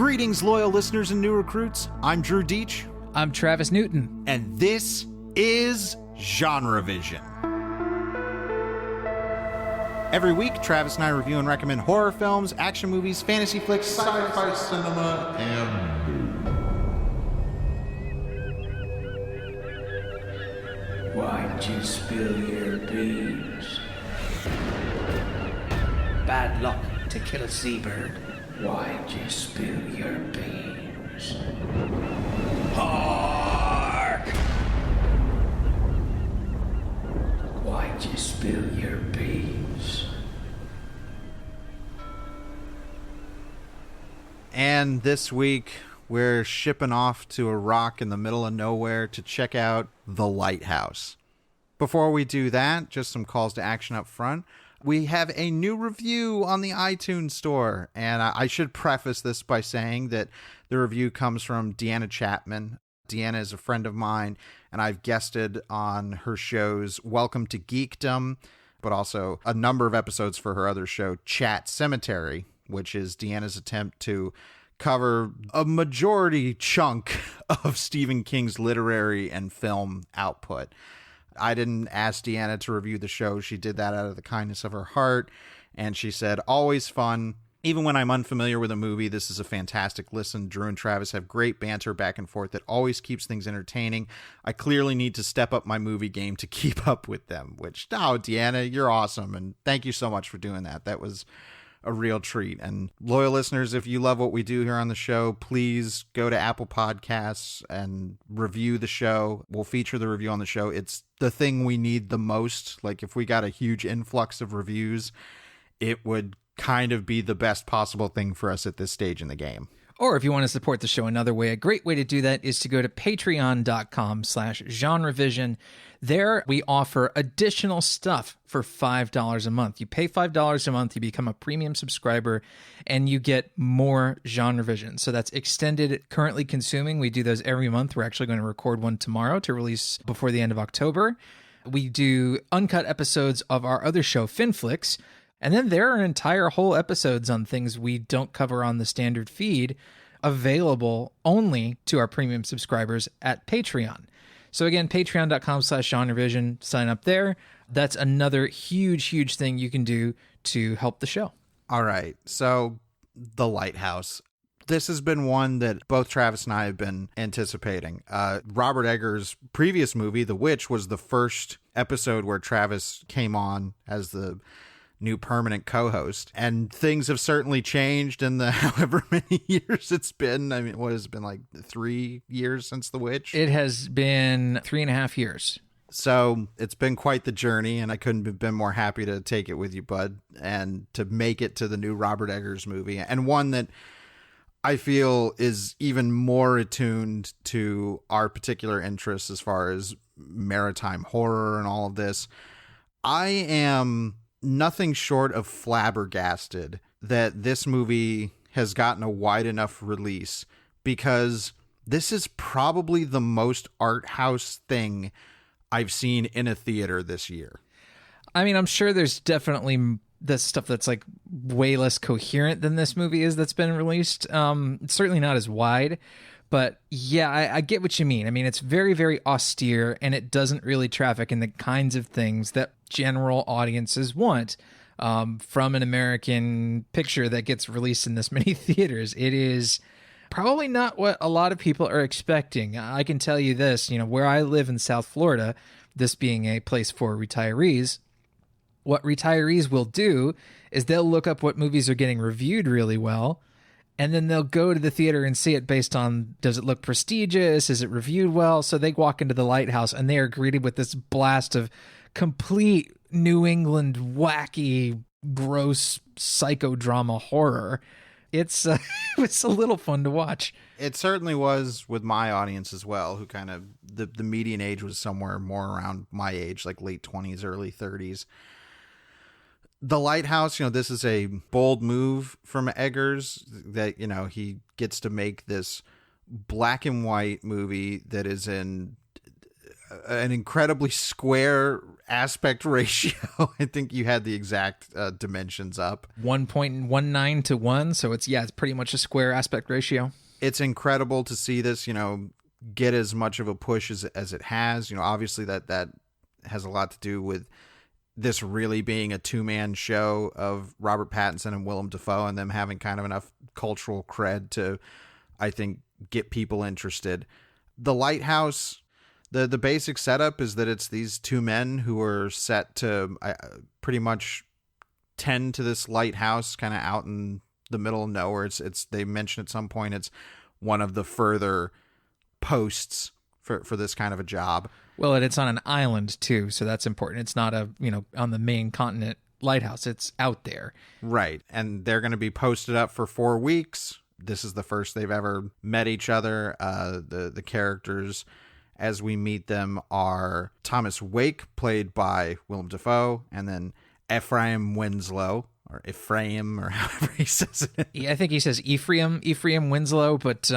Greetings, loyal listeners and new recruits. I'm Drew Deitch. I'm Travis Newton. And this is GenreVision. Every week, Travis and I review and recommend horror films, action movies, fantasy flicks, sci-fi cinema, and... Why'd you spill your beans? Bad luck to kill a seabird. Why'd you spill your beans? Hark! Why'd you spill your beans? And this week, we're shipping off to a rock in the middle of nowhere to check out the Lighthouse. Before we do that, just some calls to action up front. We have a new review on the iTunes store, and I should preface this by saying that the review comes from Deanna Chapman. Deanna is a friend of mine, and I've guested on her shows Welcome to Geekdom, but also a number of episodes for her other show, Chat Cemetery, which is Deanna's attempt to cover a majority chunk of Stephen King's literary and film output. I didn't ask Deanna to review the show. She did that out of the kindness of her heart. And she said, always fun. Even when I'm unfamiliar with a movie, this is a fantastic listen. Drew and Travis have great banter back and forth that always keeps things entertaining. I clearly need to step up my movie game to keep up with them, which, Deanna, you're awesome. And thank you so much for doing that. That was a real treat. And loyal listeners, if you love what we do here on the show, please go to Apple Podcasts and review the show. We'll feature the review on the show. It's the thing we need the most. Like, if we got a huge influx of reviews, it would kind of be the best possible thing for us at this stage in the game. Or if you want to support the show another way, a great way to do that is to go to patreon.com/GenreVision. There we offer additional stuff for $5 a month. You pay $5 a month, you become a premium subscriber, and you get more GenreVision. So that's extended currently consuming. We do those every month. We're actually going to record one tomorrow to release before the end of October. We do uncut episodes of our other show, Finflix. And then there are entire whole episodes on things we don't cover on the standard feed available only to our premium subscribers at Patreon. So again, patreon.com/GenreVision, sign up there. That's another huge thing you can do to help the show. All right. So the Lighthouse. This has been one that both Travis and I have been anticipating. Robert Eggers' previous movie, The Witch, was the first episode where Travis came on as the new permanent co-host, and things have certainly changed in the however many years it's been. I mean, what has it been, like 3 years since The Witch? It has been 3.5 years. So it's been quite the journey, and I couldn't have been more happy to take it with you, bud, and to make it to the new Robert Eggers movie, and one that I feel is even more attuned to our particular interests as far as maritime horror and all of this. I am nothing short of flabbergasted that this movie has gotten a wide enough release, because this is probably the most art house thing I've seen in a theater this year. I mean, I'm sure there's definitely the stuff that's like way less coherent than this movie is that's been released. It's certainly not as wide, but yeah, I get what you mean. I mean, it's very austere, and it doesn't really traffic in the kinds of things that general audiences want from an American picture that gets released in this many theaters. It is probably not what a lot of people are expecting. I can tell you this, where I live in South Florida, this being a place for retirees, what retirees will do is they'll look up what movies are getting reviewed really well, and then they'll go to the theater and see it based on, does it look prestigious? Is it reviewed well? So they walk into the Lighthouse and they are greeted with this blast of complete New England, wacky, gross psychodrama horror. It's it's a little fun to watch. It certainly was with my audience as well, who kind of, the median age was somewhere more around my age, like late 20s, early 30s. The Lighthouse, this is a bold move from Eggers that, he gets to make this black and white movie that is in an incredibly square aspect ratio. I think you had the exact dimensions up. 1.19 to 1. So it's pretty much a square aspect ratio. It's incredible to see this, get as much of a push as it has. Obviously that has a lot to do with this really being a two-man show of Robert Pattinson and Willem Dafoe, and them having kind of enough cultural cred to, I think, get people interested. The Lighthouse, the basic setup is that it's these two men who are set to pretty much tend to this lighthouse kind of out in the middle of nowhere. It's they mention at some point it's one of the further posts for this kind of a job. Well, and it's on an island too, so that's important. It's not on the main continent lighthouse. It's out there. Right. And they're going to be posted up for 4 weeks. This is the first they've ever met each other. The characters as we meet them are Thomas Wake, played by Willem Dafoe, and then Ephraim Winslow, or Ephraim, or however he says it. Yeah, I think he says Ephraim Winslow, but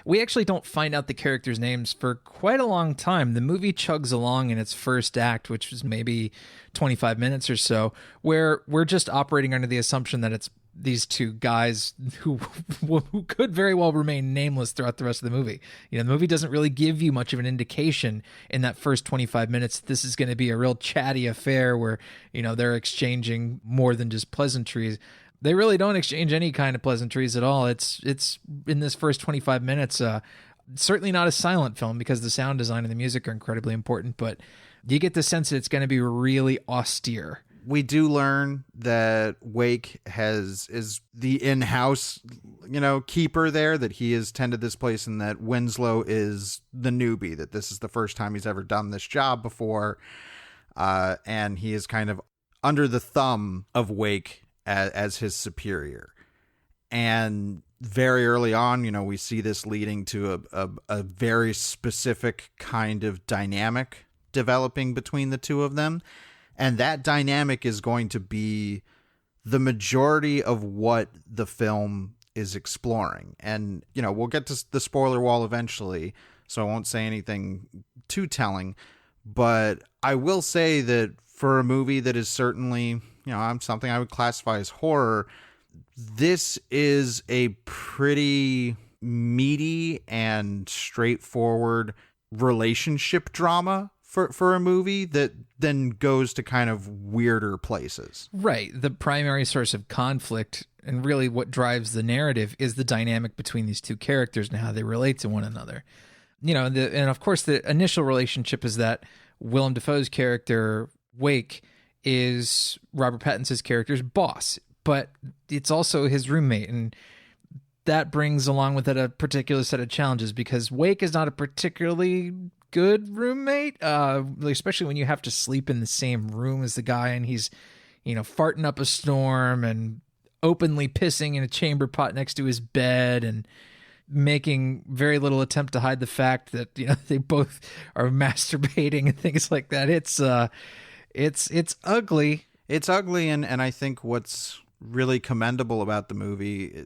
we actually don't find out the characters' names for quite a long time. The movie chugs along in its first act, which was maybe 25 minutes or so, where we're just operating under the assumption that it's these two guys who could very well remain nameless throughout the rest of the movie. The movie doesn't really give you much of an indication in that first 25 minutes that this is going to be a real chatty affair where, they're exchanging more than just pleasantries. They really don't exchange any kind of pleasantries at all. It's in this first 25 minutes, certainly not a silent film because the sound design and the music are incredibly important, but you get the sense that it's going to be really austere. We do learn that Wake is the in-house, keeper there, that he has tended this place, and that Winslow is the newbie, that this is the first time he's ever done this job before. And he is kind of under the thumb of Wake as his superior. And very early on, we see this leading to a very specific kind of dynamic developing between the two of them. And that dynamic is going to be the majority of what the film is exploring. And, we'll get to the spoiler wall eventually, so I won't say anything too telling. But I will say that for a movie that is certainly, something I would classify as horror, this is a pretty meaty and straightforward relationship drama for a movie that then goes to kind of weirder places. Right. The primary source of conflict and really what drives the narrative is the dynamic between these two characters and how they relate to one another. And of course the initial relationship is that Willem Dafoe's character, Wake, is Robert Pattinson's character's boss, but it's also his roommate, and that brings along with it a particular set of challenges because Wake is not a particularly good roommate, especially when you have to sleep in the same room as the guy and he's, farting up a storm and openly pissing in a chamber pot next to his bed and making very little attempt to hide the fact that, they both are masturbating and things like that. It's ugly. It's ugly. And I think what's really commendable about the movie,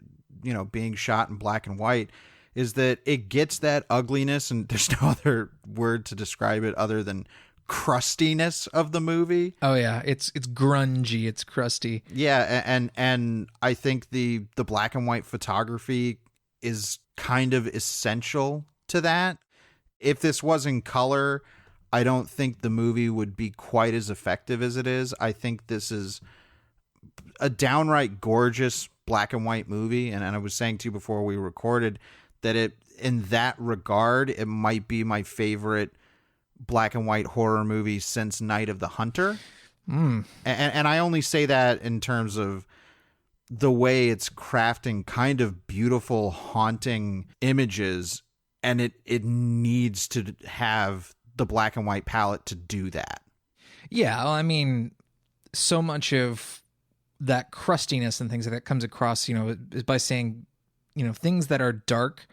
being shot in black and white, is that it gets that ugliness, and there's no other word to describe it other than crustiness of the movie. Oh yeah, it's grungy, it's crusty. Yeah, and I think the black and white photography is kind of essential to that. If this was in color, I don't think the movie would be quite as effective as it is. I think this is a downright gorgeous black and white movie, and I was saying to you before we recorded that it, in that regard, it might be my favorite black and white horror movie since Night of the Hunter. And I only say that in terms of the way it's crafting kind of beautiful, haunting images, and it needs to have the black and white palette to do that. Yeah, well, I mean, so much of that crustiness and things that comes across, is by saying, things that are dark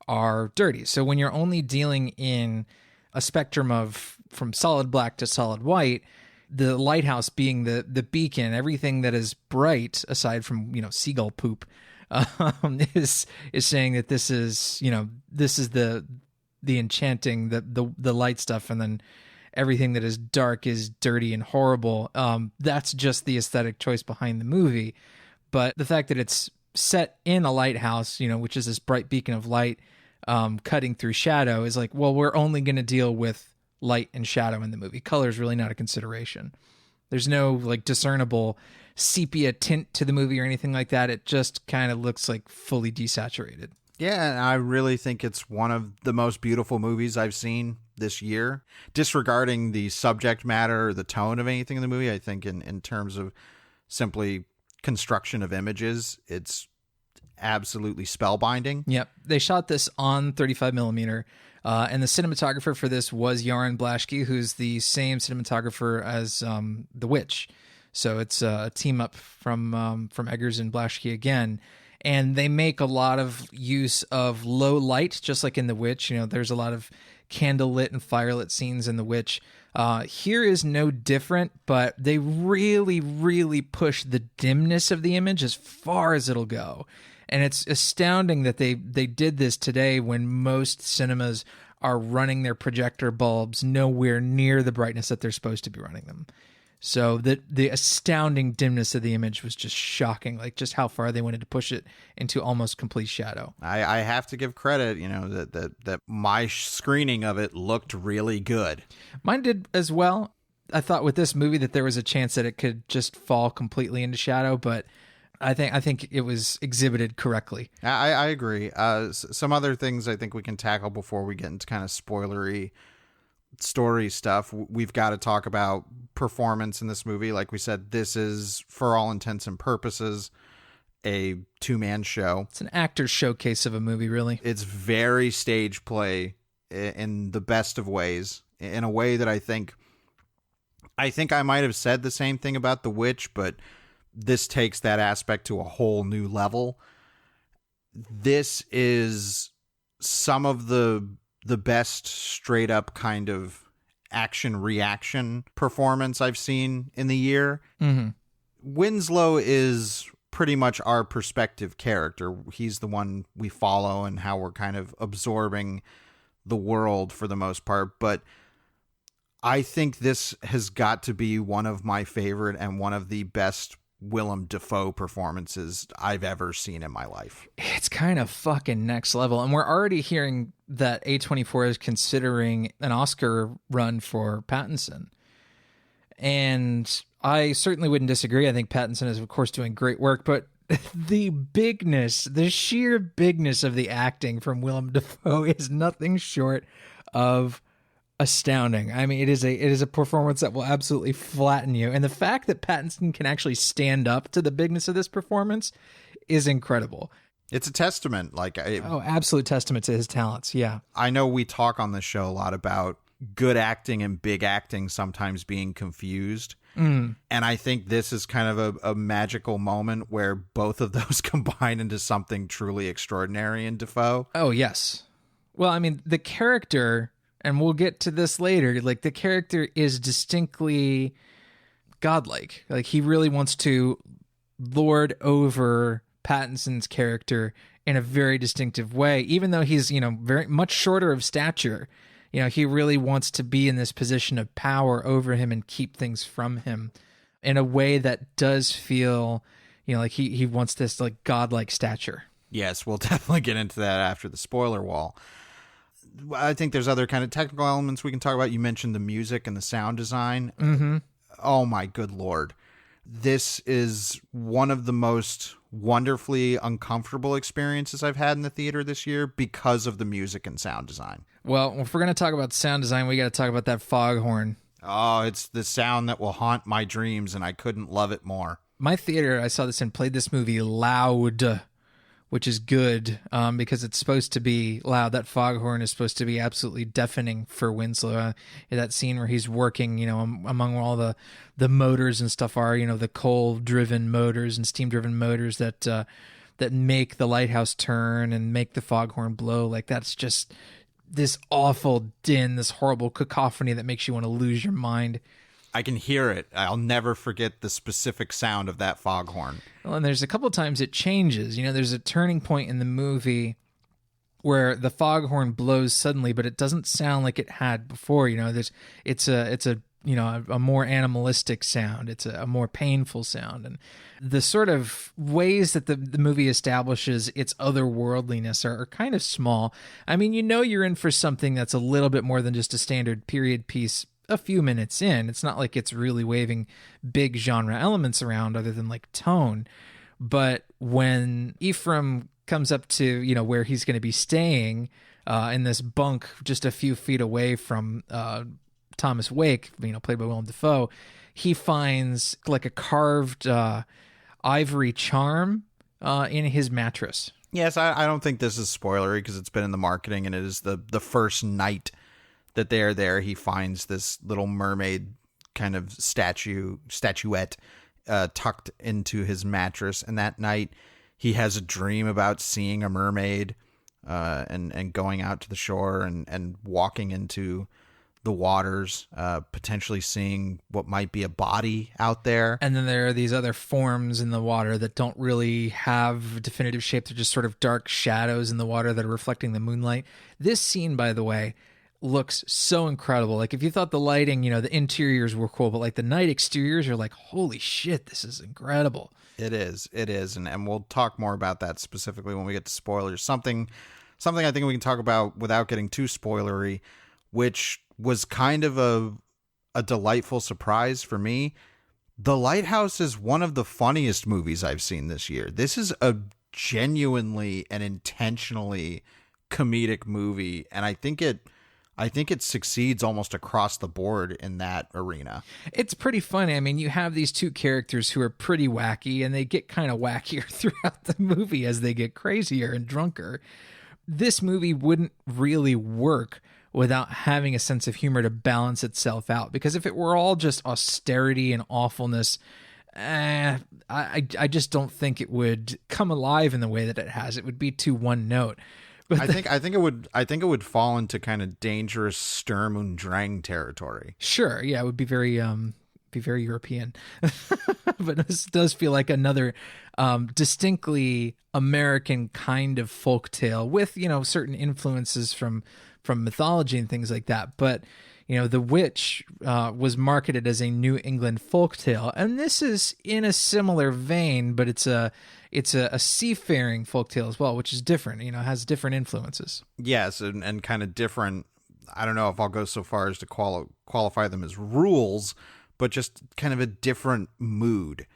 are dirty. So when you're only dealing in a spectrum of from solid black to solid white, the lighthouse being the beacon, everything that is bright aside from, seagull poop, is saying that this is the enchanting, the light stuff, and then everything that is dark is dirty and horrible. That's just the aesthetic choice behind the movie. But the fact that it's set in a lighthouse, which is this bright beacon of light cutting through shadow, is like, well, we're only going to deal with light and shadow in the movie. Color is really not a consideration. There's no like discernible sepia tint to the movie or anything like that. It just kind of looks like fully desaturated. Yeah, and I really think it's one of the most beautiful movies I've seen this year. Disregarding the subject matter or the tone of anything in the movie, I think in terms of simply construction of images, it's absolutely spellbinding. Yep. They shot this on 35 millimeter. And the cinematographer for this was Yaron Blaschke, who's the same cinematographer as The Witch. So it's a team up from Eggers and Blaschke again. And they make a lot of use of low light, just like in The Witch. There's a lot of candlelit and firelit scenes in The Witch. Here is no different, but they really, really push the dimness of the image as far as it'll go. And it's astounding that they did this today when most cinemas are running their projector bulbs nowhere near the brightness that they're supposed to be running them. So the astounding dimness of the image was just shocking, like just how far they wanted to push it into almost complete shadow. I have to give credit, that my screening of it looked really good. Mine did as well. I thought with this movie that there was a chance that it could just fall completely into shadow, but I think it was exhibited correctly. I agree. Some other things I think we can tackle before we get into kind of spoilery story stuff. We've got to talk about performance in this movie. Like we said, this is, for all intents and purposes, a two-man show. It's an actor's showcase of a movie, really. It's very stage play in the best of ways, in a way that I think I might have said the same thing about The Witch, but this takes that aspect to a whole new level. This is some of the best straight up kind of action reaction performance I've seen in the year. Mm-hmm. Winslow is pretty much our perspective character. He's the one we follow and how we're kind of absorbing the world for the most part. But I think this has got to be one of my favorite and one of the best Willem Dafoe performances I've ever seen in my life. It's kind of fucking next level. And we're already hearing that A24 is considering an Oscar run for Pattinson. And I certainly wouldn't disagree. I think Pattinson is, of course, doing great work, but the sheer bigness of the acting from Willem Dafoe is nothing short of astounding. I mean, it is a performance that will absolutely flatten you. And the fact that Pattinson can actually stand up to the bigness of this performance is incredible. It's a testament. Absolute testament to his talents. Yeah. I know we talk on this show a lot about good acting and big acting sometimes being confused. Mm. And I think this is kind of a magical moment where both of those combine into something truly extraordinary in Dafoe. Oh, yes. Well, I mean, the character, and we'll get to this later, like the character is distinctly godlike. Like he really wants to lord over Pattinson's character in a very distinctive way, even though he's, very much shorter of stature. He really wants to be in this position of power over him and keep things from him in a way that does feel, like he wants this like godlike stature. Yes, we'll definitely get into that after the spoiler wall. I think there's other kind of technical elements we can talk about. You mentioned the music and the sound design. Mm-hmm. Oh my good Lord. This is one of the most wonderfully uncomfortable experiences I've had in the theater this year because of the music and sound design. Well, if we're going to talk about sound design, we got to talk about that foghorn. Oh, it's the sound that will haunt my dreams, and I couldn't love it more. My theater, I saw this and played this movie loud, which is good because it's supposed to be loud. That foghorn is supposed to be absolutely deafening for Winslow. That scene where he's working, among all the motors and stuff are, the coal-driven motors and steam-driven motors that make the lighthouse turn and make the foghorn blow. Like that's just this awful din, this horrible cacophony that makes you want to lose your mind. I can hear it. I'll never forget the specific sound of that foghorn. Well, and there's a couple times it changes. There's a turning point in the movie where the foghorn blows suddenly, but it doesn't sound like it had before. It's a a more animalistic sound. It's a more painful sound. And the sort of ways that the movie establishes its otherworldliness are kind of small. I mean, you're in for something that's a little bit more than just a standard period piece a few minutes in. It's not like it's really waving big genre elements around other than like tone. But when Ephraim comes up to, where he's going to be staying in this bunk just a few feet away from Thomas Wake, played by Willem Dafoe, he finds like a carved ivory charm in his mattress. Yes, I don't think this is spoilery because it's been in the marketing, and it is the first night that they are there. He finds this little mermaid kind of statuette tucked into his mattress, and that night he has a dream about seeing a mermaid and going out to the shore and walking into the waters, potentially seeing what might be a body out there. And then there are these other forms in the water that don't really have definitive shape. They're just sort of dark shadows in the water that are reflecting the moonlight. This scene, by the way, looks so incredible. Like, if you thought the lighting, the interiors were cool, but like the night exteriors are like, holy shit, this is incredible. It is. And we'll talk more about that specifically when we get to spoilers. Something I think we can talk about without getting too spoilery, which was kind of a delightful surprise for me. The Lighthouse is one of the funniest movies I've seen this year. This is a genuinely and intentionally comedic movie, and I think it succeeds almost across the board in that arena. It's pretty funny. I mean, you have these two characters who are pretty wacky, and they get kind of wackier throughout the movie as they get crazier and drunker. This movie wouldn't really work without having a sense of humor to balance itself out, because if it were all just austerity and awfulness, I just don't think it would come alive in the way that it has. It would be too one note. But I think it would fall into kind of dangerous Sturm und Drang territory. Sure, yeah, it would be very European. But this does feel like another distinctly American kind of folktale with, certain influences from mythology and things like that. But, The Witch was marketed as a New England folktale, and this is in a similar vein, but it's a seafaring folktale as well, which is different, has different influences. Yes, and kind of different. I don't know if I'll go so far as to qualify them as rules, but just kind of a different mood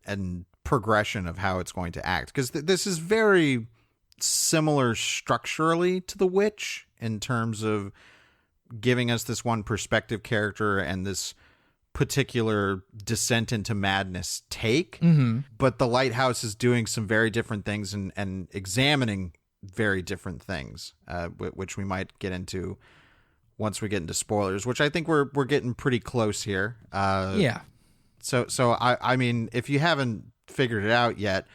and progression of how it's going to act. Because this is very similar structurally to The Witch in terms of giving us this one perspective character and this particular descent into madness take. Mm-hmm. But The Lighthouse is doing some very different things and examining very different things, which we might get into once we get into spoilers, which I think we're getting pretty close here. Yeah. So I mean, if you haven't figured it out yet,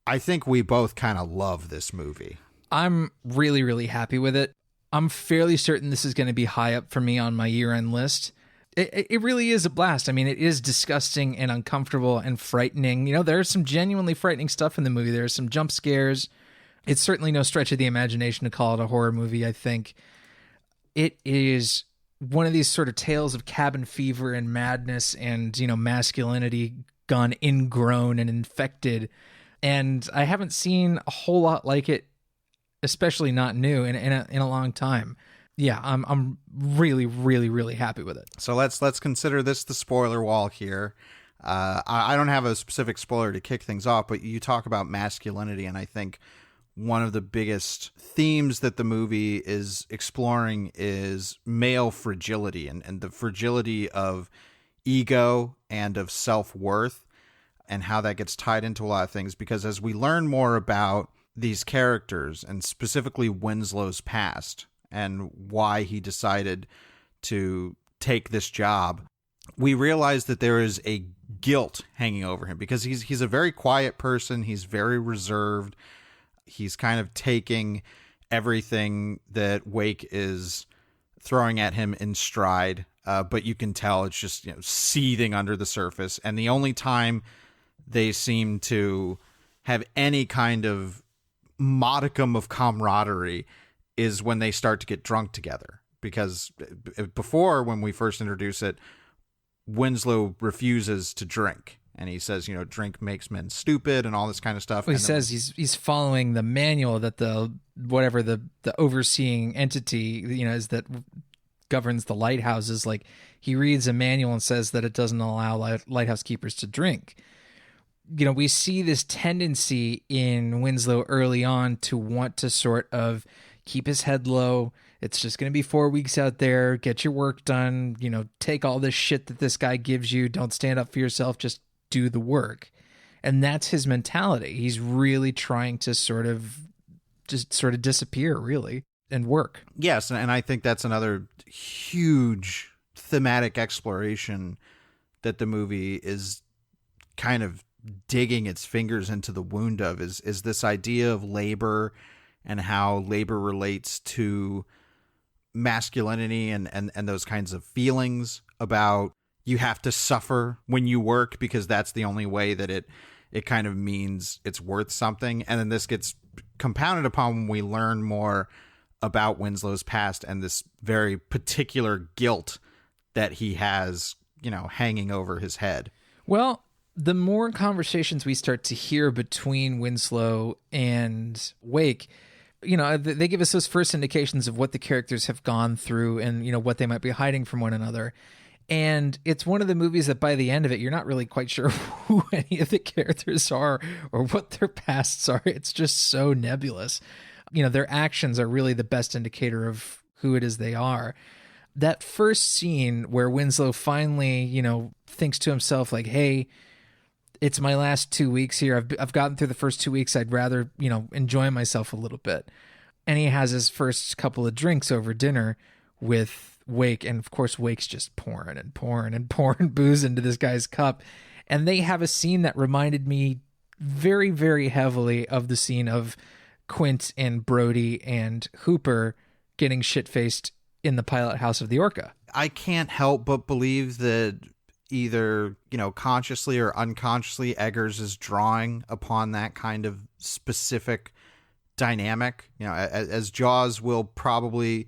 I think we both kind of love this movie. I'm really, really happy with it. I'm fairly certain this is going to be high up for me on my year-end list. It really is a blast. I mean, it is disgusting and uncomfortable and frightening. There's some genuinely frightening stuff in the movie. There's some jump scares. It's certainly no stretch of the imagination to call it a horror movie, I think. It is one of these sort of tales of cabin fever and madness and, masculinity gone ingrown and infected. And I haven't seen a whole lot like it, especially not new, in a long time. Yeah, I'm really, really, really happy with it. So let's consider this the spoiler wall here. I don't have a specific spoiler to kick things off, but you talk about masculinity, and I think one of the biggest themes that the movie is exploring is male fragility and the fragility of ego and of self-worth, and how that gets tied into a lot of things. Because as we learn more about these characters, and specifically Winslow's past and why he decided to take this job, we realize that there is a guilt hanging over him, because he's a very quiet person. He's very reserved. He's kind of taking everything that Wake is throwing at him in stride, but you can tell it's just seething under the surface. And the only time they seem to have any kind of modicum of camaraderie is when they start to get drunk together. Because before, when we first introduce it, Winslow refuses to drink. And he says, drink makes men stupid and all this kind of stuff. Well, he says he's following the manual that the overseeing entity, is that governs the lighthouses. Like, he reads a manual and says that it doesn't allow lighthouse keepers to drink. We see this tendency in Winslow early on to want to sort of keep his head low. It's just going to be 4 weeks out there. Get your work done. Take all this shit that this guy gives you. Don't stand up for yourself. Just do the work. And that's his mentality. He's really trying to sort of disappear, really, and work. Yes, and I think that's another huge thematic exploration that the movie is kind of digging its fingers into the wound of, is this idea of labor and how labor relates to masculinity and those kinds of feelings about you have to suffer when you work because that's the only way that it kind of means it's worth something. And then this gets compounded upon when we learn more about Winslow's past and this very particular guilt that he has, hanging over his head. Well, the more conversations we start to hear between Winslow and Wake, they give us those first indications of what the characters have gone through and, what they might be hiding from one another. And it's one of the movies that by the end of it, you're not really quite sure who any of the characters are or what their pasts are. It's just so nebulous. Their actions are really the best indicator of who it is they are. That first scene where Winslow finally, thinks to himself like, hey, it's my last 2 weeks here. I've gotten through the first 2 weeks. I'd rather, enjoy myself a little bit. And he has his first couple of drinks over dinner with Wake, and of course Wake's just pouring booze into this guy's cup. And they have a scene that reminded me very, very heavily of the scene of Quint and Brody and Hooper getting shit-faced in the pilot house of the Orca. I can't help but believe that either, consciously or unconsciously, Eggers is drawing upon that kind of specific dynamic. As Jaws will probably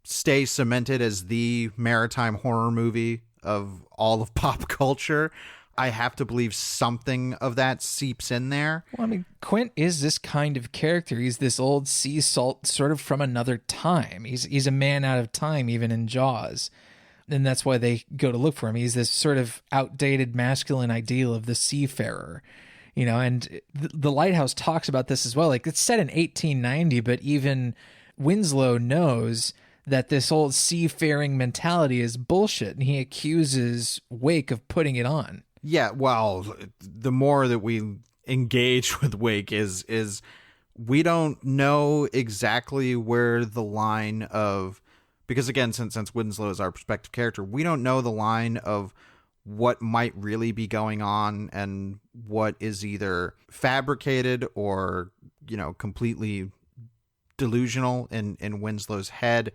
stay cemented as the maritime horror movie of all of pop culture, I have to believe something of that seeps in there. Well, Quint is this kind of character. He's this old sea salt sort of from another time. He's a man out of time, even in Jaws. And that's why they go to look for him. He's this sort of outdated masculine ideal of the seafarer. And the Lighthouse talks about this as well. Like, it's set in 1890, but even Winslow knows that this old seafaring mentality is bullshit, and he accuses Wake of putting it on. Yeah, well, the more that we engage with Wake is we don't know exactly where the line of, because again, since Winslow is our perspective character, we don't know the line of what might really be going on and what is either fabricated or, completely delusional in Winslow's head.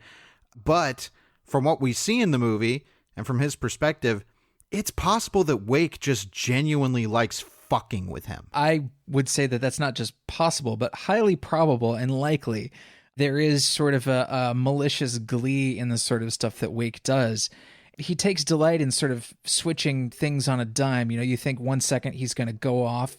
But from what we see in the movie and from his perspective, it's possible that Wake just genuinely likes fucking with him. I would say that that's not just possible, but highly probable and likely. There is sort of a malicious glee in the sort of stuff that Wake does. He takes delight in sort of switching things on a dime. You think 1 second he's going to go off,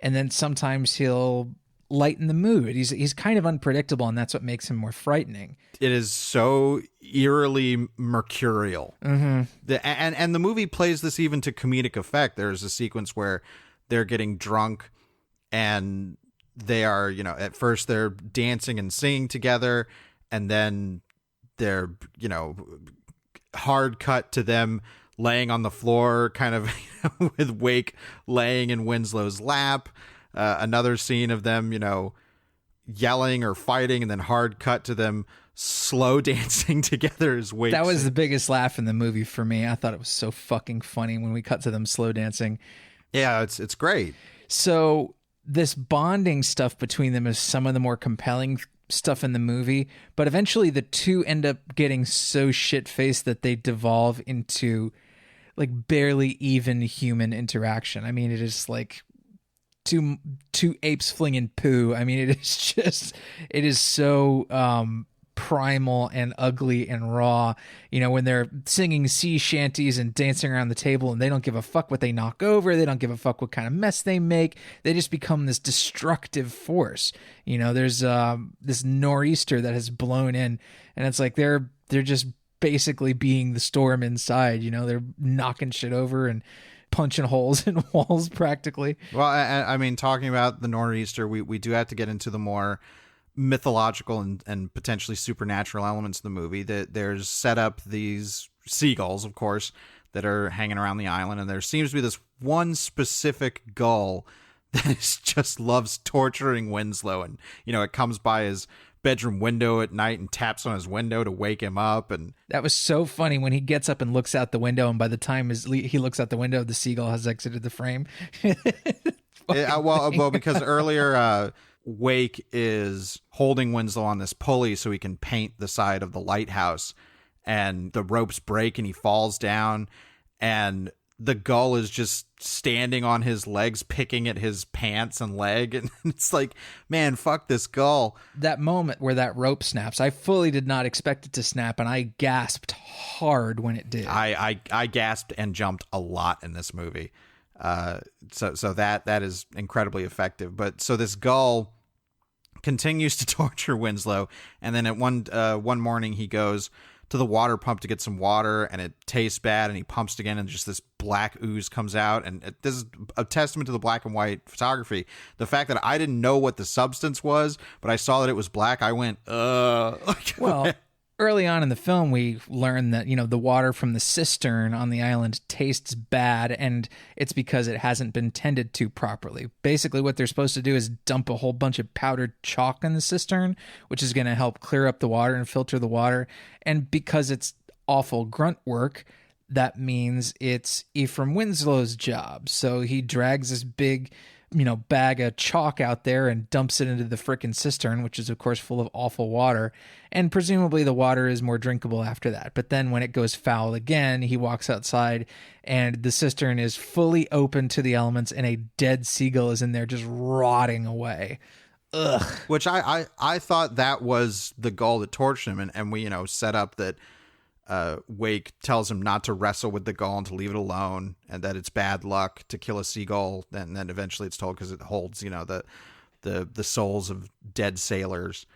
and then sometimes he'll lighten the mood. He's kind of unpredictable, and that's what makes him more frightening. It is so eerily mercurial. Mm-hmm. And the movie plays this even to comedic effect. There's a sequence where they're getting drunk and they are, at first they're dancing and singing together, and then they're, hard cut to them laying on the floor, kind of with Wake laying in Winslow's lap. Another scene of them, yelling or fighting, and then hard cut to them slow dancing together as Wake. That was the biggest laugh in the movie for me. I thought it was so fucking funny when we cut to them slow dancing. Yeah, it's great. So this bonding stuff between them is some of the more compelling stuff in the movie, but eventually the two end up getting so shit-faced that they devolve into like barely even human interaction. It is like two apes flinging poo. I mean, it is so primal and ugly and raw. You know, when they're singing sea shanties and dancing around the table, and they don't give a fuck what they knock over. They don't give a fuck what kind of mess they make. They just become this destructive force. You know, there's this nor'easter that has blown in, and it's like they're just basically being the storm inside. You know, they're knocking shit over and punching holes in walls practically. Well, I mean, talking about the nor'easter, we do have to get into the more mythological and potentially supernatural elements of the movie. That there's set up these seagulls, of course, that are hanging around the island, and there seems to be this one specific gull that just loves torturing Winslow, and you know, it comes by his bedroom window at night and taps on his window to wake him up. And that was so funny when he gets up and looks out the window, and by the time he looks out the window, the seagull has exited the frame. Well, because earlier Wake is holding Winslow on this pulley so he can paint the side of the lighthouse, and the ropes break and he falls down, and the gull is just standing on his legs, picking at his pants and leg. And it's like, man, fuck this gull. That moment where that rope snaps, I fully did not expect it to snap, and I gasped hard when it did. I gasped and jumped a lot in this movie. So that is incredibly effective. But so this gull continues to torture Winslow, and then at one morning he goes to the water pump to get some water, and it tastes bad, and he pumps it again, and just this black ooze comes out. And this is a testament to the black and white photography. The fact that I didn't know what the substance was, but I saw that it was black, I went, well, early on in the film, we learn that, you know, the water from the cistern on the island tastes bad, and it's because it hasn't been tended to properly. Basically, what they're supposed to do is dump a whole bunch of powdered chalk in the cistern, which is going to help clear up the water and filter the water. And because it's awful grunt work, that means it's Ephraim Winslow's job. So he drags this big, you know, bag of chalk out there and dumps it into the frickin' cistern, which is of course full of awful water, and presumably the water is more drinkable after that. But then when it goes foul again, he walks outside and the cistern is fully open to the elements, and a dead seagull is in there just rotting away. Ugh. Which I thought that was the gull that tortured him, and we, you know, set up that Wake tells him not to wrestle with the gull and to leave it alone, and that it's bad luck to kill a seagull. And then eventually it's told because it holds, you know, the souls of dead sailors.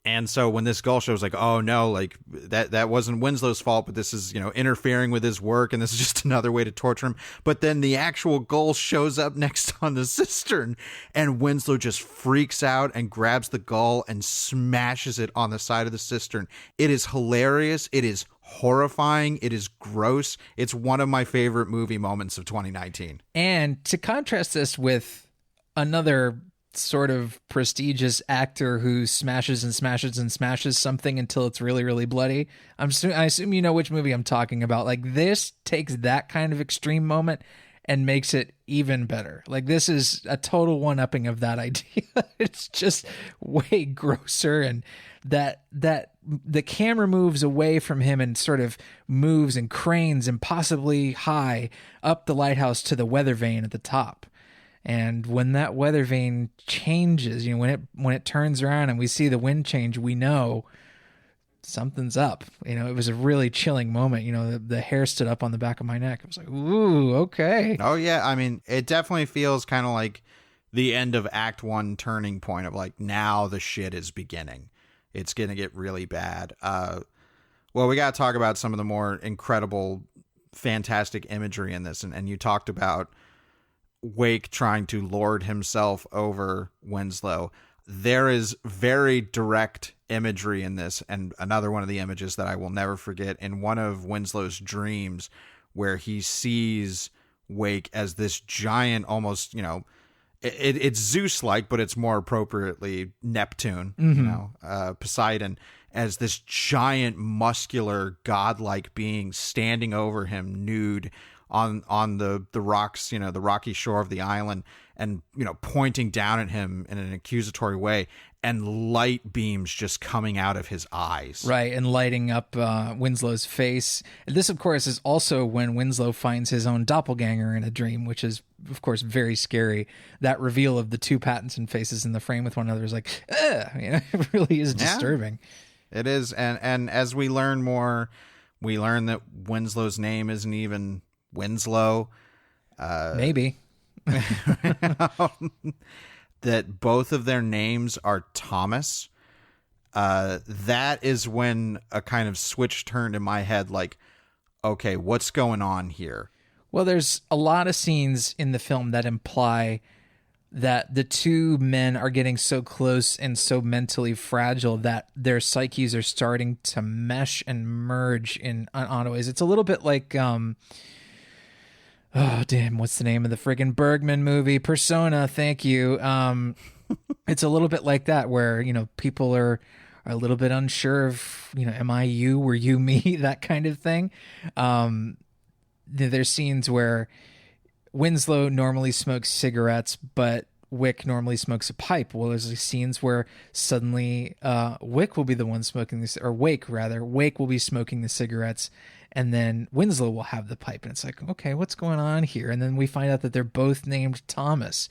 And so when this gull shows, like, oh no, like that wasn't Winslow's fault, but this is, you know, interfering with his work, and this is just another way to torture him. But then the actual gull shows up next on the cistern, and Winslow just freaks out and grabs the gull and smashes it on the side of the cistern. It is hilarious. It is horrifying. It is gross. It's one of my favorite movie moments of 2019. And to contrast this with another sort of prestigious actor who smashes and smashes and smashes something until it's really, really bloody, I assume you know which movie I'm talking about. Like, this takes that kind of extreme moment and makes it even better. Like, this is a total one-upping of that idea. It's just way grosser, and that the camera moves away from him and sort of moves and cranes impossibly high up the lighthouse to the weather vane at the top. And when that weather vane changes, you know, when it turns around and we see the wind change, we know something's up. You know, it was a really chilling moment. You know, the hair stood up on the back of my neck. I was like, ooh, okay. Oh yeah, I mean, it definitely feels kind of like the end of Act 1 turning point of like, now the shit is beginning. It's gonna get really bad. Well, we got to talk about some of the more incredible, fantastic imagery in this, and you talked about Wake trying to lord himself over Winslow. There is very direct imagery in this, and another one of the images that I will never forget, in one of Winslow's dreams, where he sees Wake as this giant, almost, you know, it's Zeus-like, but it's more appropriately Neptune, you know, Poseidon, as this giant, muscular, godlike being standing over him nude on the rocks, the rocky shore of the island, and pointing down at him in an accusatory way, and light beams just coming out of his eyes. Right, and lighting up Winslow's face. This, of course, is also when Winslow finds his own doppelganger in a dream, which is, of course, very scary. That reveal of the two Pattinson faces in the frame with one another is like, it really is disturbing. Yeah, it is, and as we learn more, we learn that Winslow's name isn't even Winslow. Maybe. That both of their names are Thomas. That is when a kind of switch turned in my head, like, okay, what's going on here? Well, there's a lot of scenes in the film that imply that the two men are getting so close and so mentally fragile that their psyches are starting to mesh and merge in odd ways. It's a little bit like, oh, damn, what's the name of the friggin' Bergman movie? Persona, thank you. It's a little bit like that where, people are a little bit unsure of, am I you? Were you me? That kind of thing. There's scenes where Winslow normally smokes cigarettes, but Wick normally smokes a pipe. Well, there's scenes where suddenly Wick will be the one smoking this, or Wake rather. Wake will be smoking the cigarettes, and then Winslow will have the pipe. And it's like, okay, what's going on here? And then we find out that they're both named Thomas.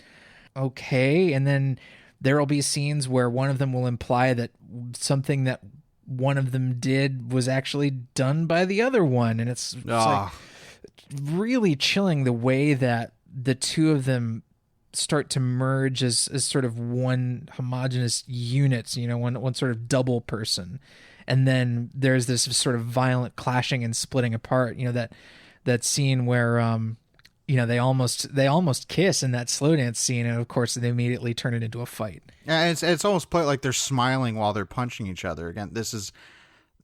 Okay, and then there will be scenes where one of them will imply that something that one of them did was actually done by the other one. And it's like really chilling the way that the two of them start to merge as sort of one homogenous unit, one sort of double person. And then there's this sort of violent clashing and splitting apart, that scene where, they almost kiss in that slow dance scene. And of course they immediately turn it into a fight. Yeah. It's almost played like they're smiling while they're punching each other. Again, this is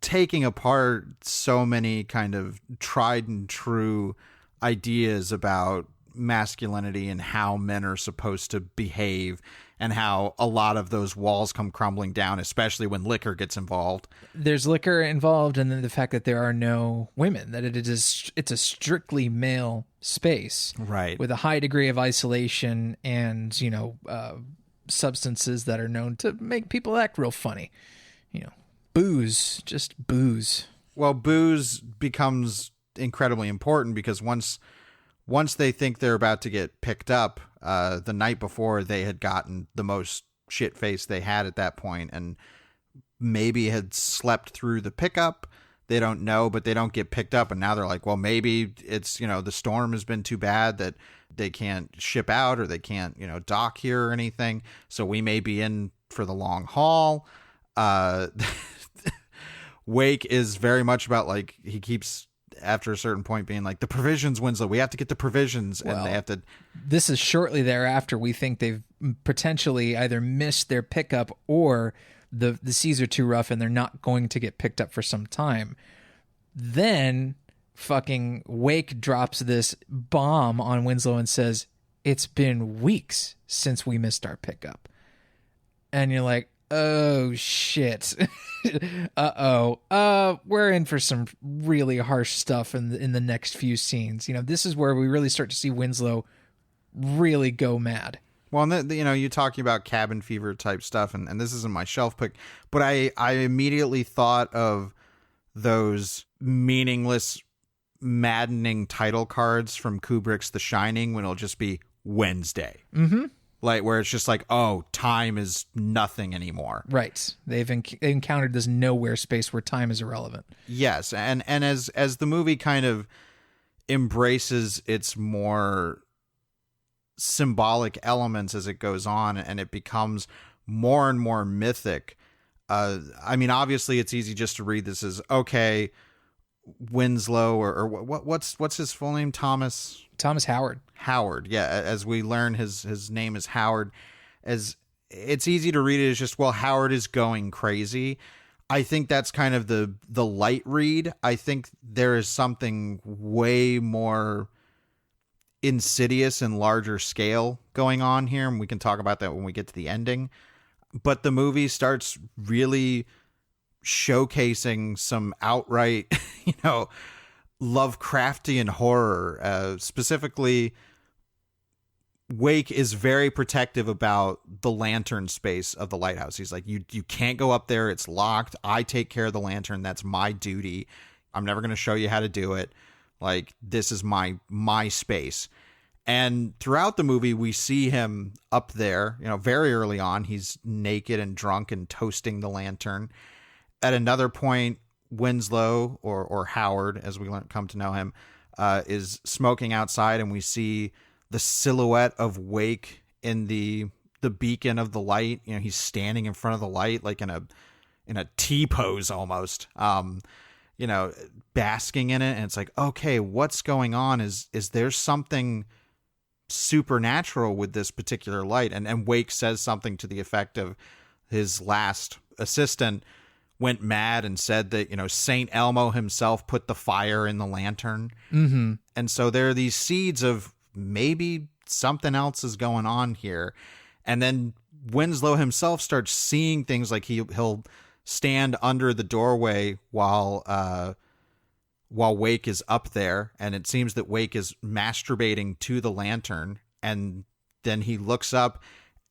taking apart so many kind of tried and true ideas about masculinity and how men are supposed to behave, and how a lot of those walls come crumbling down, especially when liquor gets involved. There's liquor involved, and then the fact that there are no women, that it's a strictly male space, right, with a high degree of isolation and substances that are known to make people act real funny. Booze, just booze. Well, booze becomes incredibly important because once they think they're about to get picked up, the night before they had gotten the most shit-faced they had at that point, and maybe had slept through the pickup. They don't know, but they don't get picked up. And now they're like, well, maybe it's, the storm has been too bad that they can't ship out, or they can't, dock here or anything. So we may be in for the long haul. Wake is very much about, like, he keeps, after a certain point, being like, the provisions, Winslow, we have to get the provisions. And they have to. This is shortly thereafter we think they've potentially either missed their pickup, or the seas are too rough and they're not going to get picked up for some time. Then fucking Wake drops this bomb on Winslow and says, it's been weeks since we missed our pickup. And you're like, oh shit. We're in for some really harsh stuff in the next few scenes. This is where we really start to see Winslow really go mad. Well, you talking about cabin fever type stuff, and this isn't my shelf pick, but I immediately thought of those meaningless, maddening title cards from Kubrick's The Shining, when it'll just be Wednesday. Mm-hmm. Like, where it's just like, oh, time is nothing anymore. Right. They've encountered this nowhere space where time is irrelevant. Yes. And as the movie kind of embraces its more symbolic elements as it goes on, and it becomes more and more mythic. Obviously it's easy just to read this as, okay, Winslow, or what's his full name? Thomas Howard. Howard. Yeah. As we learn his name is Howard, as it's easy to read it as just, well, Howard is going crazy. I think that's kind of the light read. I think there is something way more insidious and larger scale going on here, and we can talk about that when we get to the ending. But the movie starts really showcasing some outright, Lovecraftian horror. Specifically, Wake is very protective about the lantern space of the lighthouse. He's like, you can't go up there. It's locked. I take care of the lantern. That's my duty. I'm never going to show you how to do it. Like, this is my space. And throughout the movie, we see him up there, very early on. He's naked and drunk and toasting the lantern. At another point, Winslow, or Howard, as we come to know him, is smoking outside, and we see the silhouette of Wake in the beacon of the light. He's standing in front of the light, like in a T pose almost, basking in it. And it's like, okay, what's going on? Is there something supernatural with this particular light? And Wake says something to the effect of his last assistant went mad and said that, Saint Elmo himself put the fire in the lantern. Mm-hmm. And so there are these seeds of maybe something else is going on here. And then Winslow himself starts seeing things, like he'll stand under the doorway while Wake is up there, and it seems that Wake is masturbating to the lantern, and then he looks up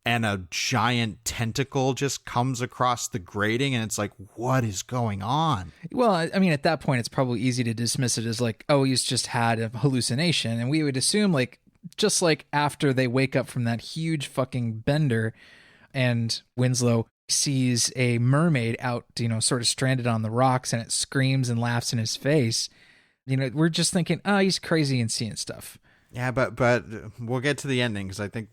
and a giant tentacle just comes across the grating, and it's like, what is going on? Well, I mean, at that point, it's probably easy to dismiss it as like, oh, he's just had a hallucination. And we would assume, like, just like after they wake up from that huge fucking bender and Winslow sees a mermaid out, sort of stranded on the rocks, and it screams and laughs in his face. We're just thinking, oh, he's crazy and seeing stuff. Yeah, but we'll get to the ending, because I think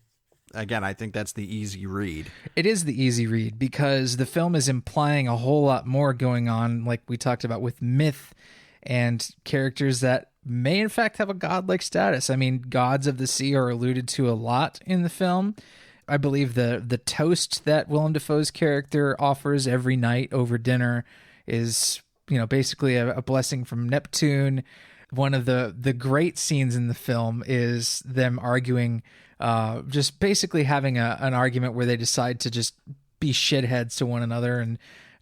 that's the easy read. It is the easy read because the film is implying a whole lot more going on, like we talked about, with myth and characters that may in fact have a godlike status. I mean, gods of the sea are alluded to a lot in the film. I believe the toast that Willem Dafoe's character offers every night over dinner is, basically a blessing from Neptune. One of the great scenes in the film is them arguing, just basically having an argument where they decide to just be shitheads to one another.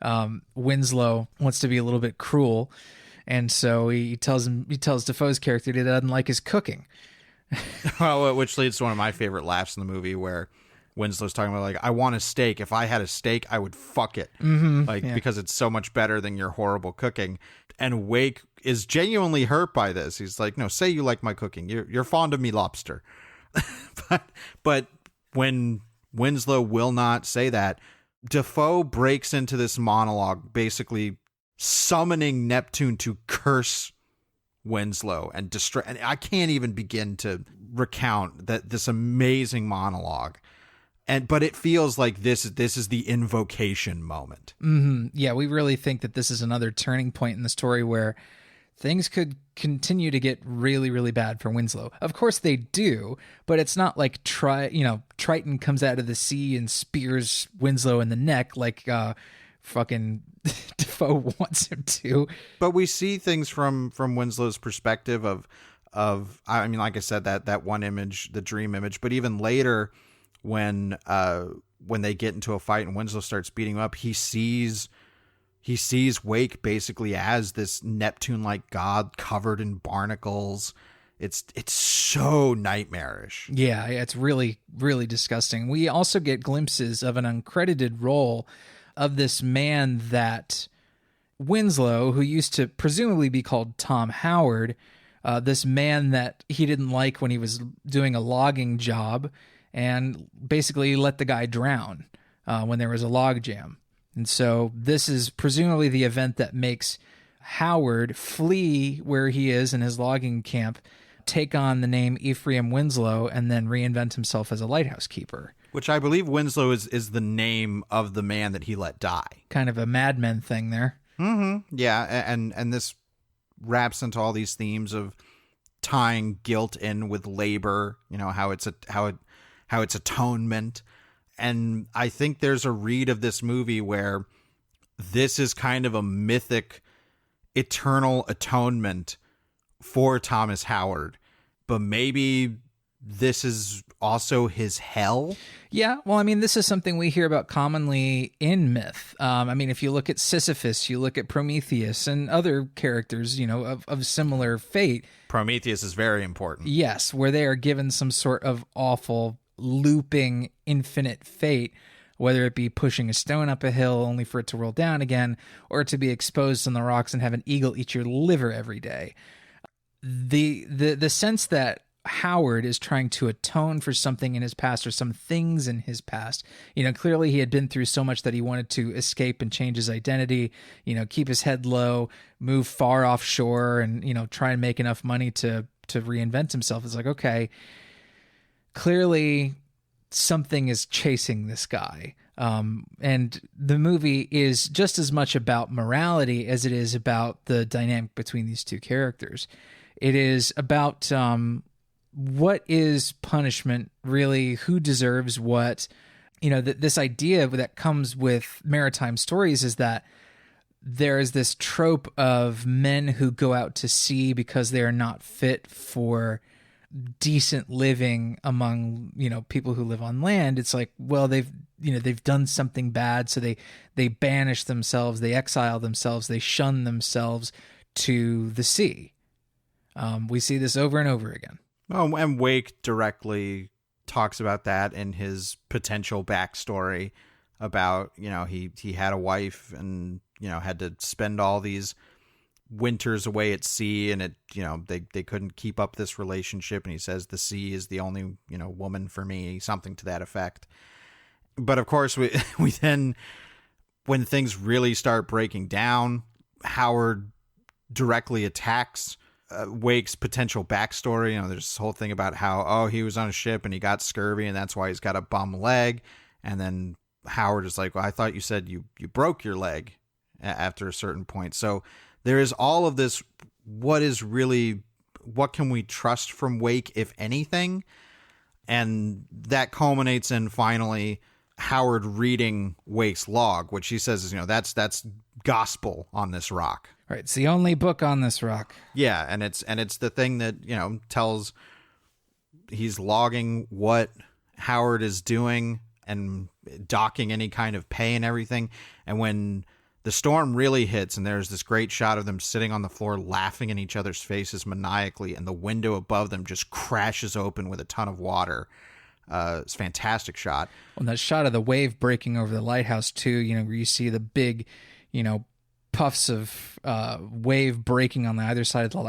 And Winslow wants to be a little bit cruel. And so he tells Dafoe's character that he doesn't like his cooking. Well, which leads to one of my favorite laughs in the movie, where Winslow's talking about, like, I want a steak. If I had a steak, I would fuck it. Mm-hmm, because it's so much better than your horrible cooking. And Wake is genuinely hurt by this. He's like, no, say you like my cooking. You're fond of me lobster. but when Winslow will not say that, Dafoe breaks into this monologue, basically summoning Neptune to curse Winslow and destroy. And I can't even begin to recount this amazing monologue. But it feels like this is the invocation moment. Mm-hmm. Yeah, we really think that this is another turning point in the story where things could continue to get really, really bad for Winslow. Of course they do, but it's not like Triton comes out of the sea and spears Winslow in the neck like fucking Dafoe wants him to. But we see things from Winslow's perspective of I mean, like I said, that one image, the dream image, but even later, when they get into a fight and Winslow starts beating him up, he sees Wake basically as this Neptune-like god covered in barnacles. It's so nightmarish. Yeah, it's really, really disgusting. We also get glimpses of an uncredited role of this man that Winslow, who used to presumably be called Tom Howard, this man that he didn't like when he was doing a logging job, and basically let the guy drown when there was a log jam. And so this is presumably the event that makes Howard flee where he is in his logging camp, take on the name Ephraim Winslow, and then reinvent himself as a lighthouse keeper. Which I believe Winslow is the name of the man that he let die. Kind of a Mad Men thing there. Mm-hmm. Yeah, and this wraps into all these themes of tying guilt in with labor, how it's atonement. And I think there's a read of this movie where this is kind of a mythic eternal atonement for Thomas Howard. But maybe this is also his hell. Yeah, well, I mean, this is something we hear about commonly in myth. I mean, if you look at Sisyphus, you look at Prometheus and other characters, of similar fate. Prometheus is very important. Yes, where they are given some sort of awful, looping, infinite fate, whether it be pushing a stone up a hill only for it to roll down again, or to be exposed on the rocks and have an eagle eat your liver every day. The sense that Howard is trying to atone for something in his past or some things in his past. Clearly he had been through so much that he wanted to escape and change his identity, keep his head low, move far offshore and, try and make enough money to reinvent himself. It's like, okay, clearly something is chasing this guy. And the movie is just as much about morality as it is about the dynamic between these two characters. It is about, what is punishment really? Who deserves what? This idea that comes with maritime stories is that there is this trope of men who go out to sea because they are not fit for decent living among, people who live on land. It's like, well, they've done something bad. So they banish themselves, they exile themselves, they shun themselves to the sea. We see this over and over again. Oh, and Wake directly talks about that in his potential backstory about, he had a wife and, had to spend all these winters away at sea and they couldn't keep up this relationship. And he says the sea is the only, woman for me, something to that effect. But of course we then, when things really start breaking down, Howard directly attacks Wake's potential backstory. There's this whole thing about how, he was on a ship and he got scurvy and that's why he's got a bum leg. And then Howard is like, well, I thought you said you broke your leg after a certain point. So there is all of this. What can we trust from Wake, if anything? And that culminates in finally Howard reading Wake's log, which he says is, that's gospel on this rock. Right, it's the only book on this rock. Yeah, and it's the thing that, tells, he's logging what Howard is doing and docking any kind of pay and everything. And when the storm really hits and there's this great shot of them sitting on the floor laughing in each other's faces maniacally and the window above them just crashes open with a ton of water. It's a fantastic shot. Well, that shot of the wave breaking over the lighthouse too, where you see the big, puffs of wave breaking on the either side of the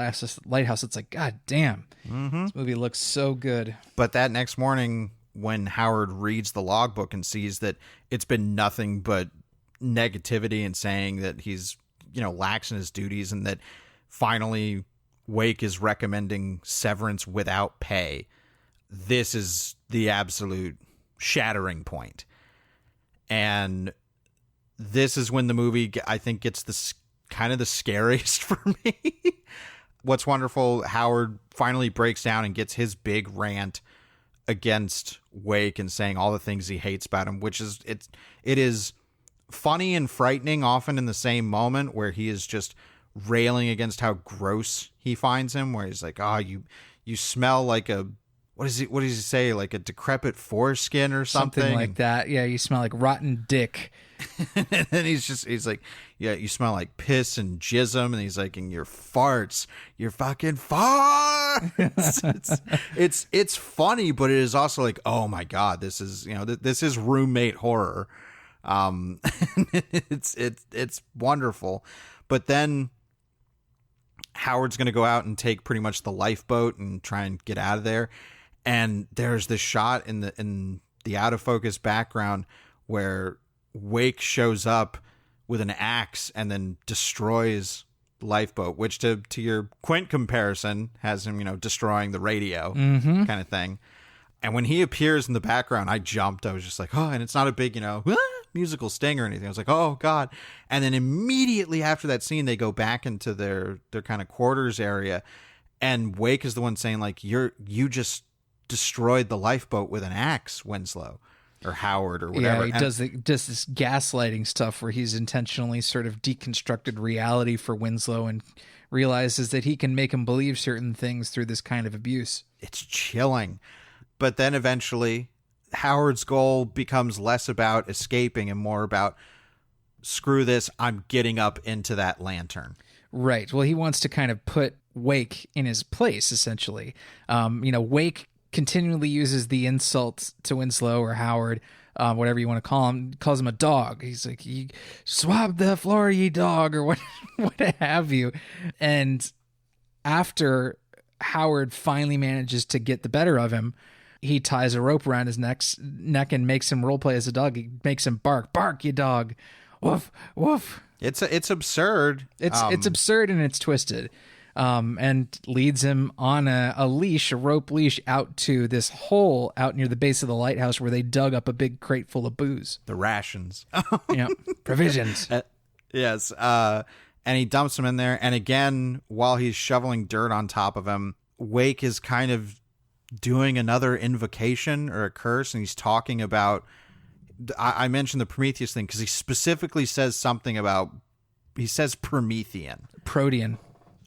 lighthouse. It's like, God damn. Mm-hmm. This movie looks so good. But that next morning when Howard reads the logbook and sees that it's been nothing but negativity and saying that he's, lax in his duties and that finally Wake is recommending severance without pay, this is the absolute shattering point. And this is when the movie, I think, gets the kind of the scariest for me. What's wonderful, Howard finally breaks down and gets his big rant against Wake and saying all the things he hates about him, which is, it is funny and frightening often in the same moment, where he is just railing against how gross he finds him, where he's like, you smell like a, what does he say? Like a decrepit foreskin or something? Something like that. Yeah, you smell like rotten dick. And then he's like, yeah, you smell like piss and jism. And he's like, and your farts, your fucking farts. It's funny, but it is also like, oh my God, this is, this is roommate horror. It's wonderful. But then Howard's going to go out and take pretty much the lifeboat and try and get out of there. And there's this shot in the out of focus background where Wake shows up with an axe and then destroys the lifeboat, which to your Quint comparison has him, destroying the radio kind of thing. And when he appears in the background, I jumped. I was just like, oh, and it's not a big, musical sting or anything. I was like, oh God. And then immediately after that scene, they go back into their kind of quarters area. And Wake is the one saying like, you just destroyed the lifeboat with an axe, Winslow. or Howard or whatever. Yeah, he does this gaslighting stuff where he's intentionally sort of deconstructed reality for Winslow and realizes that he can make him believe certain things through this kind of abuse. It's chilling. But then eventually Howard's goal becomes less about escaping and more about, screw this, I'm getting up into that lantern. Right. Well, he wants to kind of put Wake in his place, essentially. Wake continually uses the insults to Winslow or Howard, whatever you want to call him, calls him a dog. He's like, "You swab the floor, ye dog," or what have you. And after Howard finally manages to get the better of him, he ties a rope around his neck and makes him roleplay as a dog. He makes him bark, "Bark, you dog. Woof, woof." It's absurd. It's absurd and it's twisted. And leads him on a rope leash out to this hole out near the base of the lighthouse where they dug up a big crate full of booze. The rations. Provisions. Yes. And he dumps him in there. And again, while he's shoveling dirt on top of him, Wake is kind of doing another invocation or a curse. And he's talking about, I mentioned the Prometheus thing because he specifically says something about, he says Promethean. Protean.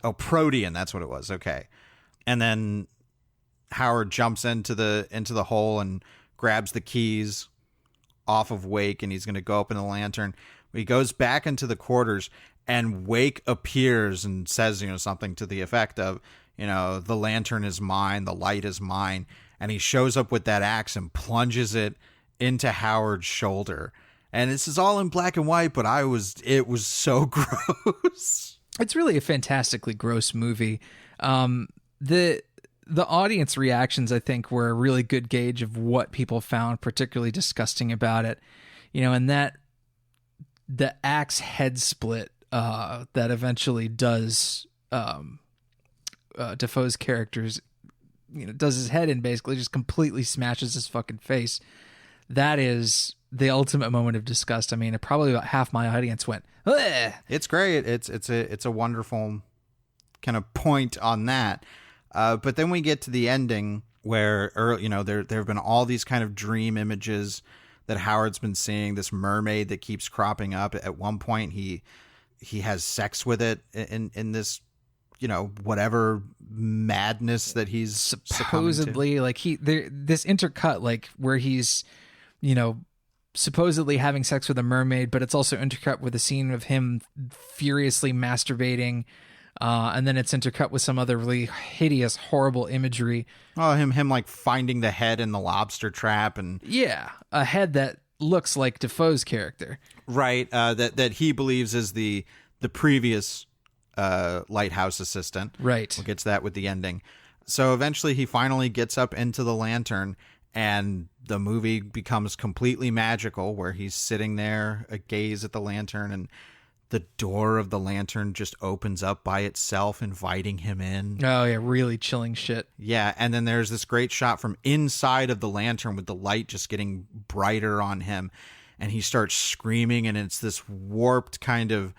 Oh, Protean, that's what it was. Okay. And then Howard jumps into the hole and grabs the keys off of Wake, and he's going to go open the lantern. He goes back into the quarters, and Wake appears and says, something to the effect of, the lantern is mine, the light is mine. And he shows up with that axe and plunges it into Howard's shoulder. And this is all in black and white, but it was so gross. It's really a fantastically gross movie. The audience reactions, I think, were a really good gauge of what people found particularly disgusting about it. And that the axe head split that eventually does Defoe's characters, does his head in, basically just completely smashes his fucking face. That is the ultimate moment of disgust. I mean, probably about half my audience went, "Ugh." It's great. It's a wonderful kind of point on that. But then we get to the ending where, there have been all these kind of dream images that Howard's been seeing. This mermaid that keeps cropping up. At one point, he has sex with it in this, whatever madness that he's supposedly like this intercut, like where he's, supposedly having sex with a mermaid, but it's also intercut with a scene of him furiously masturbating, and then it's intercut with some other really hideous, horrible imagery. Oh, him like finding the head in the lobster trap, and a head that looks like Defoe's character, right? That he believes is the previous lighthouse assistant, right? We'll get to that with the ending. So eventually, he finally gets up into the lantern. And the movie becomes completely magical, where he's sitting there, a gaze at the lantern, and the door of the lantern just opens up by itself, inviting him in. Oh, yeah, really chilling shit. Yeah, and then there's this great shot from inside of the lantern with the light just getting brighter on him, and he starts screaming, and it's this warped kind of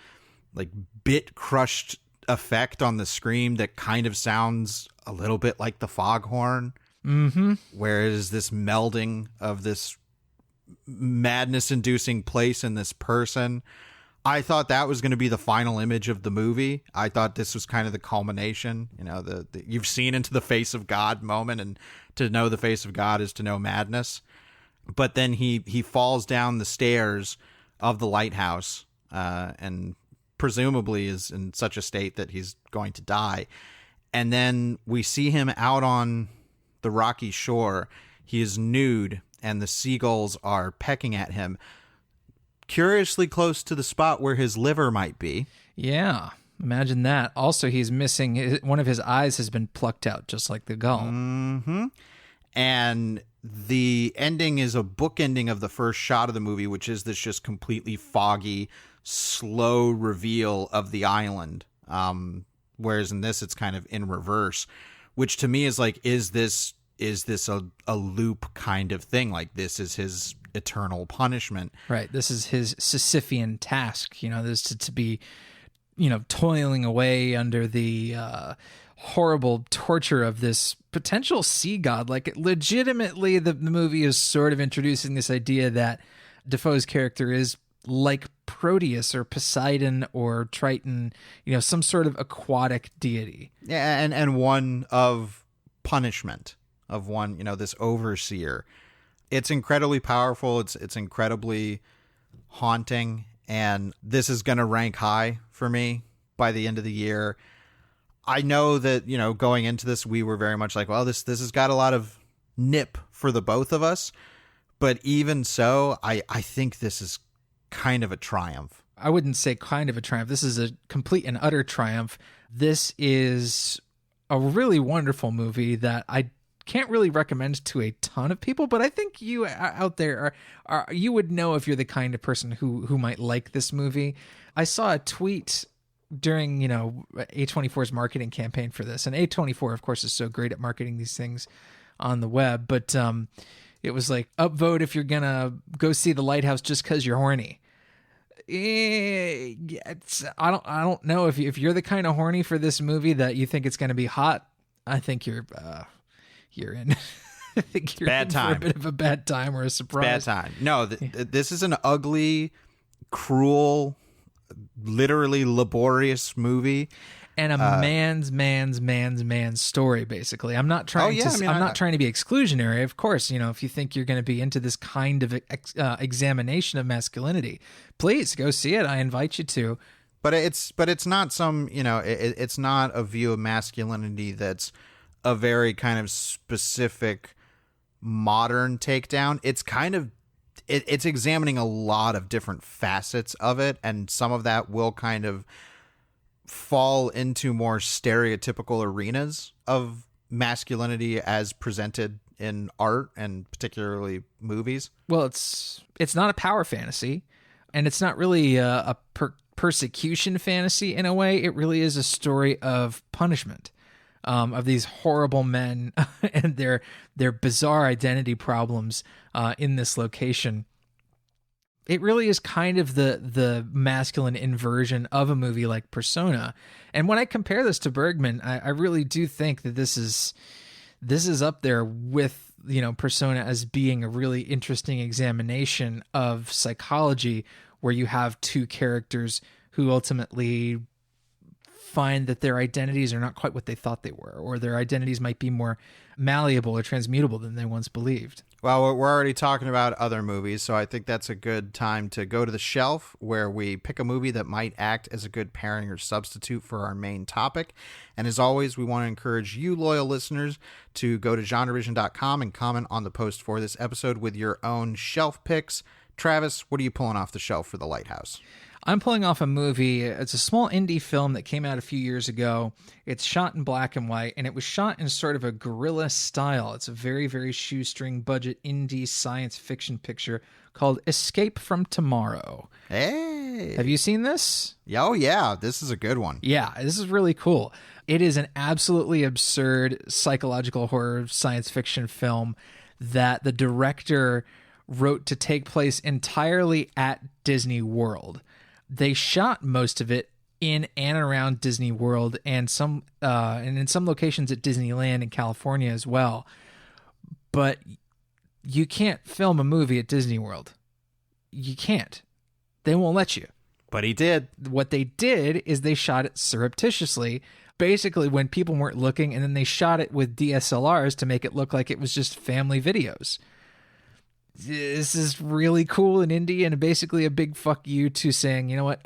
like bit-crushed effect on the scream that kind of sounds a little bit like the foghorn. Mm-hmm. Whereas this melding of this madness-inducing place in this person, I thought that was going to be the final image of the movie. I thought this was kind of the culmination, the you've seen into the face of God moment, and to know the face of God is to know madness. But then he falls down the stairs of the lighthouse, and presumably is in such a state that he's going to die. And then we see him out on the rocky shore. He is nude, and the seagulls are pecking at him, curiously close to the spot where his liver might be. Yeah, imagine that. Also, he's missing one of his eyes has been plucked out, just like the gull. Mm-hmm. And the ending is a book ending of the first shot of the movie, which is this just completely foggy, slow reveal of the island. Whereas in this, it's kind of in reverse, which to me is like, is this a loop kind of thing? Like, this is his eternal punishment. Right. This is his Sisyphean task, this to be toiling away under the horrible torture of this potential sea god. Like, legitimately, the movie is sort of introducing this idea that Defoe's character is like Proteus or Poseidon or Triton, some sort of aquatic deity. Yeah, and one of punishment, of one, this overseer. It's incredibly powerful. It's incredibly haunting, and this is going to rank high for me by the end of the year. I know that, going into this, we were very much like, well, this has got a lot of nip for the both of us. But even so, I think this is kind of a triumph. I wouldn't say kind of a triumph. This is a complete and utter triumph. This is a really wonderful movie that I can't really recommend to a ton of people, but I think you out there you would know if you're the kind of person who might like this movie. I saw a tweet during, A24's marketing campaign for this. And A24, of course, is so great at marketing these things on the web. But it was like, upvote if you're going to go see The Lighthouse just because you're horny. I don't know if you're the kind of horny for this movie that you think it's going to be hot. I think you're in. I think you're bad in time. for a bit of a bad time or a surprise. Bad time. No, this is an ugly, cruel, literally laborious movie, and a man's story. Basically, I'm not trying I'm not trying to be exclusionary. Of course, if you think you're going to be into this kind of examination of masculinity, please go see it. I invite you to. But it's not some it's not a view of masculinity that's a very kind of specific modern takedown. It's kind of it's examining a lot of different facets of it, and some of that will kind of fall into more stereotypical arenas of masculinity as presented in art and particularly movies. Well, it's not a power fantasy, and it's not really a persecution fantasy in a way. It really is a story of punishment, of these horrible men and their bizarre identity problems in this location. It really is kind of the masculine inversion of a movie like Persona. And when I compare this to Bergman, I really do think that this is up there with, Persona as being a really interesting examination of psychology, where you have two characters who ultimately find that their identities are not quite what they thought they were, or their identities might be more malleable or transmutable than they once believed. Well, we're already talking about other movies, so I think that's a good time to go to the shelf where we pick a movie that might act as a good pairing or substitute for our main topic. And as always, we want to encourage you, loyal listeners, to go to GenreVision.com and comment on the post for this episode with your own shelf picks. Travis, what are you pulling off the shelf for The Lighthouse? I'm pulling off a movie. It's a small indie film that came out a few years ago. It's shot in black and white, and it was shot in sort of a guerrilla style. It's a very, very shoestring budget indie science fiction picture called Escape from Tomorrow. Hey! Have you seen this? Oh, yeah. This is a good one. Yeah, this is really cool. It is an absolutely absurd psychological horror science fiction film that the director wrote to take place entirely at Disney World. They shot most of it in and around Disney World, and in some locations at Disneyland in California as well. But you can't film a movie at Disney World. You can't. They won't let you. But he did. What they did is they shot it surreptitiously, basically when people weren't looking, and then they shot it with DSLRs to make it look like it was just family videos. This is really cool and indie, and basically a big fuck you to saying, you know what,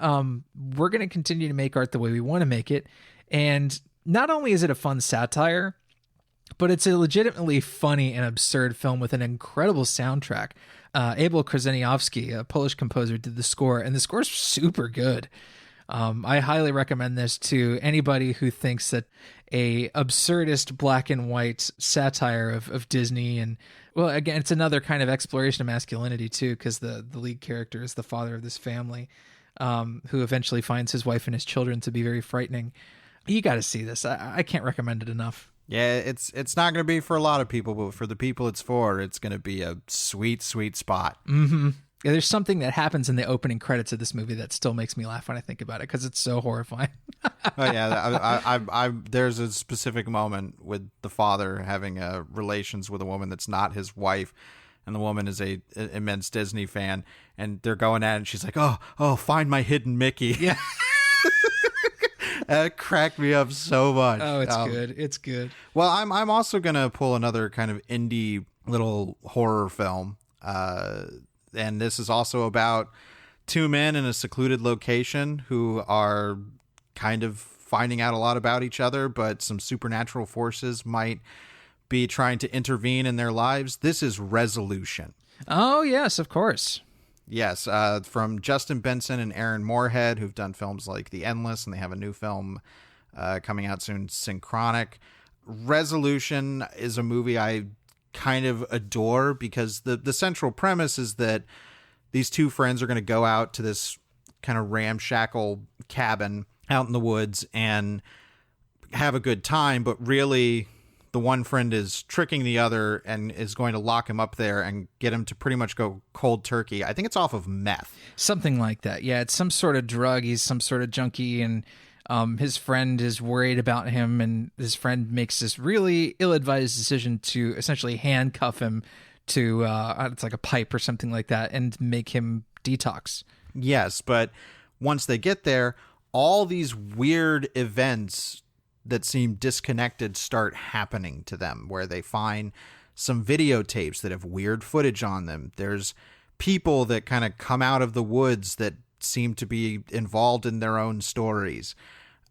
we're going to continue to make art the way we want to make it. And not only is it a fun satire, but it's a legitimately funny and absurd film with an incredible soundtrack. Abel Korzeniowski, a Polish composer, did the score, and the score's super good. I highly recommend this to anybody who thinks that a absurdist black and white satire of Disney, and well, again, it's another kind of exploration of masculinity too, because the lead character is the father of this family, who eventually finds his wife and his children to be very frightening. You got to see this. I can't recommend it enough. Yeah, it's not going to be for a lot of people, but for the people it's for, it's going to be a sweet, sweet spot. Mm-hmm. Yeah, there's something that happens in the opening credits of this movie that still makes me laugh when I think about it because it's so horrifying. Oh yeah, there's a specific moment with the father having relations with a woman that's not his wife, and the woman is a immense Disney fan, and they're going at it, and she's like, "Oh, find my hidden Mickey." Yeah. That cracked me up so much. Oh, it's good. It's good. Well, I'm also gonna pull another kind of indie little horror film, and this is also about two men in a secluded location who are kind of finding out a lot about each other, but some supernatural forces might be trying to intervene in their lives. This is Resolution. Oh, yes, of course. Yes, from Justin Benson and Aaron Moorhead, who've done films like The Endless, and they have a new film coming out soon, Synchronic. Resolution is a movie I kind of adore because the central premise is that these two friends are going to go out to this kind of ramshackle cabin out in the woods and have a good time, but really the one friend is tricking the other and is going to lock him up there and get him to pretty much go cold turkey. I think it's off of meth. Something like that. Yeah, it's some sort of drug. He's some sort of junkie, and his friend is worried about him, and his friend makes this really ill-advised decision to essentially handcuff him to it's like a pipe or something like that and make him detox. Yes, but once they get there, all these weird events that seem disconnected start happening to them, where they find some videotapes that have weird footage on them. There's people that kind of come out of the woods that seem to be involved in their own stories.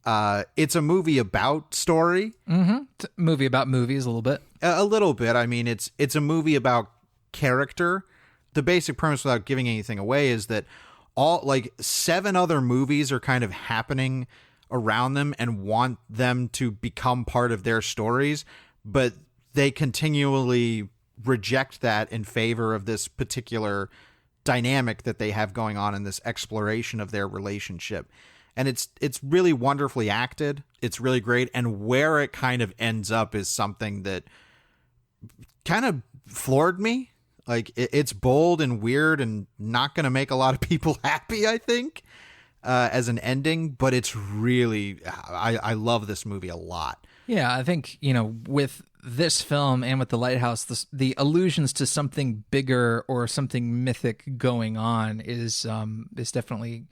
It's a movie about story. Mm-hmm. It's a movie about movies a little bit. A little bit. I mean, it's a movie about character. The basic premise, without giving anything away, is that all like 7 other movies are kind of happening around them and want them to become part of their stories, but they continually reject that in favor of this particular dynamic that they have going on in this exploration of their relationship. And it's really wonderfully acted. It's really great. And where it kind of ends up is something that kind of floored me. Like, it's bold and weird and not going to make a lot of people happy, I think, as an ending. But it's really, I love this movie a lot. Yeah, I think, with this film and with The Lighthouse, the allusions to something bigger or something mythic going on is definitely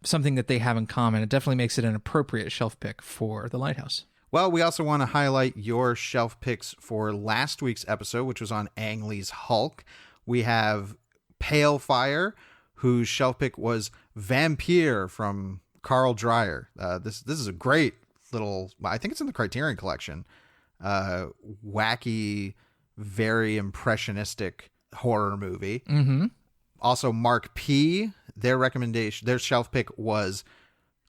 something that they have in common. It definitely makes it an appropriate shelf pick for The Lighthouse. Well, we also want to highlight your shelf picks for last week's episode, which was on Ang Lee's Hulk. We have Pale Fire, whose shelf pick was Vampire from Carl Dreyer. This is a great little, I think it's in the Criterion Collection, wacky, very impressionistic horror movie. Mm-hmm. Also, Mark P., their shelf pick was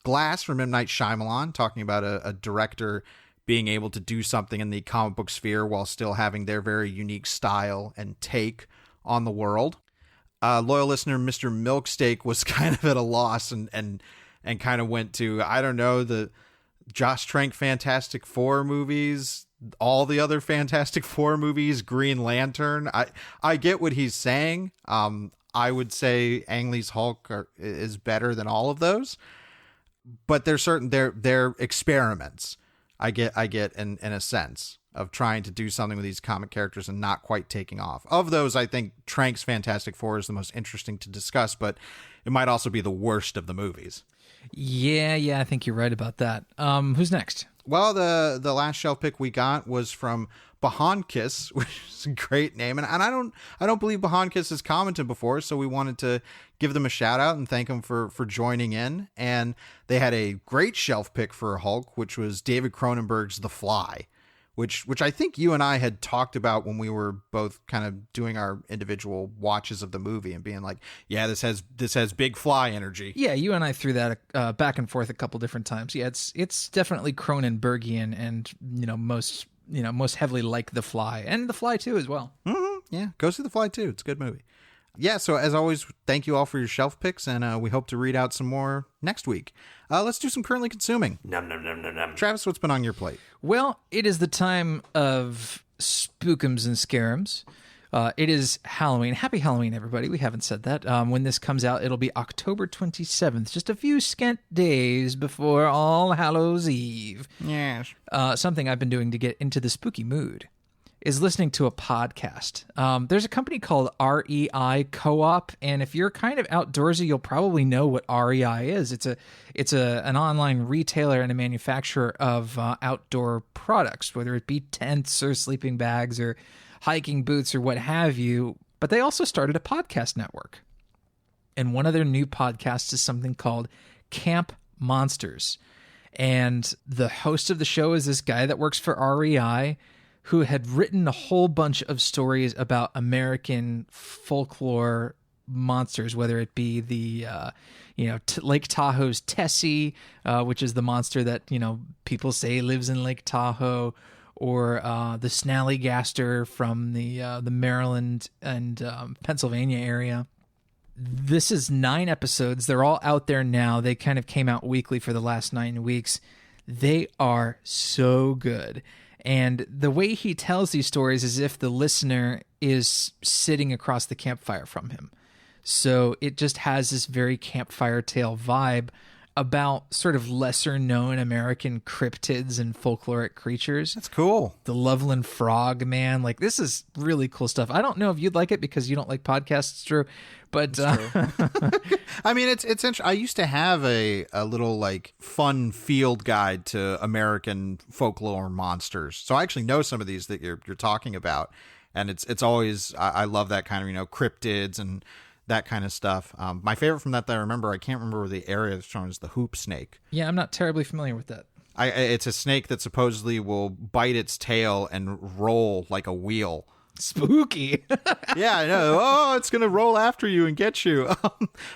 Glass from M. Night Shyamalan, talking about a director being able to do something in the comic book sphere while still having their very unique style and take on the world. Loyal listener Mr. Milksteak was kind of at a loss and kind of went to, I don't know, the Josh Trank Fantastic Four movies, all the other Fantastic Four movies, Green Lantern. I get what he's saying. I would say Ang Lee's Hulk is better than all of those. But they're experiments. I get in a sense of trying to do something with these comic characters and not quite taking off. Of those, I think Trank's Fantastic Four is the most interesting to discuss, but it might also be the worst of the movies. Yeah, I think you're right about that. Who's next? Well, the last shelf pick we got was from Bahankis, which is a great name, and I don't believe Bahankis has commented before, so we wanted to give them a shout out and thank them for joining in. And they had a great shelf pick for Hulk, which was David Cronenberg's The Fly, which I think you and I had talked about when we were both kind of doing our individual watches of the movie and being like, yeah, this has big Fly energy. Yeah, you and I threw that back and forth a couple different times. Yeah, it's definitely Cronenbergian and most heavily like The Fly, and The Fly 2 as well. Mm-hmm. Yeah, go see The Fly 2. It's a good movie. Yeah, so as always, thank you all for your shelf picks, and we hope to read out some more next week. Let's do some currently consuming. Nom nom nom nom nom. Travis, what's been on your plate? Well, it is the time of spookums and scarums. It is Halloween. Happy Halloween, everybody. We haven't said that. When this comes out, it'll be October 27th, just a few scant days before All Hallows Eve. Yes. Something I've been doing to get into the spooky mood is listening to a podcast. There's a company called REI Co-op, and if you're kind of outdoorsy, you'll probably know what REI is. It's an online retailer and a manufacturer of outdoor products, whether it be tents or sleeping bags or hiking boots or what have you. But they also started a podcast network. And one of their new podcasts is something called Camp Monsters. And the host of the show is this guy that works for REI who had written a whole bunch of stories about American folklore monsters, whether it be the, Lake Tahoe's Tessie, which is the monster that, people say lives in Lake Tahoe, or the Snallygaster from the Maryland and Pennsylvania area. This is 9 episodes. They're all out there now. They kind of came out weekly for the last 9 weeks. They are so good. And the way he tells these stories is if the listener is sitting across the campfire from him. So it just has this very campfire tale vibe about sort of lesser known American cryptids and folkloric creatures. That's cool. The Loveland Frog Man. Like, this is really cool stuff. I don't know if you'd like it because you don't like podcasts, Drew, but I mean, it's interesting. I used to have a little like fun field guide to American folklore monsters. So I actually know some of these that you're talking about. And it's always, I love that kind of, cryptids and that kind of stuff. My favorite from that I remember, I can't remember the area it's shown, is the hoop snake. Yeah, I'm not terribly familiar with that. It's a snake that supposedly will bite its tail and roll like a wheel. Spooky. Yeah, I know. Oh, it's going to roll after you and get you.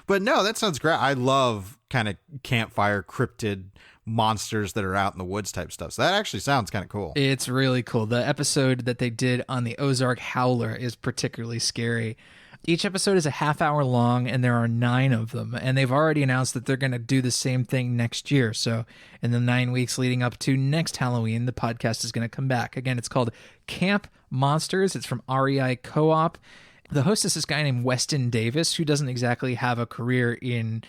But no, that sounds great. I love kind of campfire cryptid monsters that are out in the woods type stuff. So that actually sounds kind of cool. It's really cool. The episode that they did on the Ozark Howler is particularly scary. Each episode is a half-hour long, and there are 9 of them. And they've already announced that they're going to do the same thing next year. So in the 9 weeks leading up to next Halloween, the podcast is going to come back. Again, it's called Camp Monsters. It's from REI Co-op. The host is this guy named Weston Davis, who doesn't exactly have a career in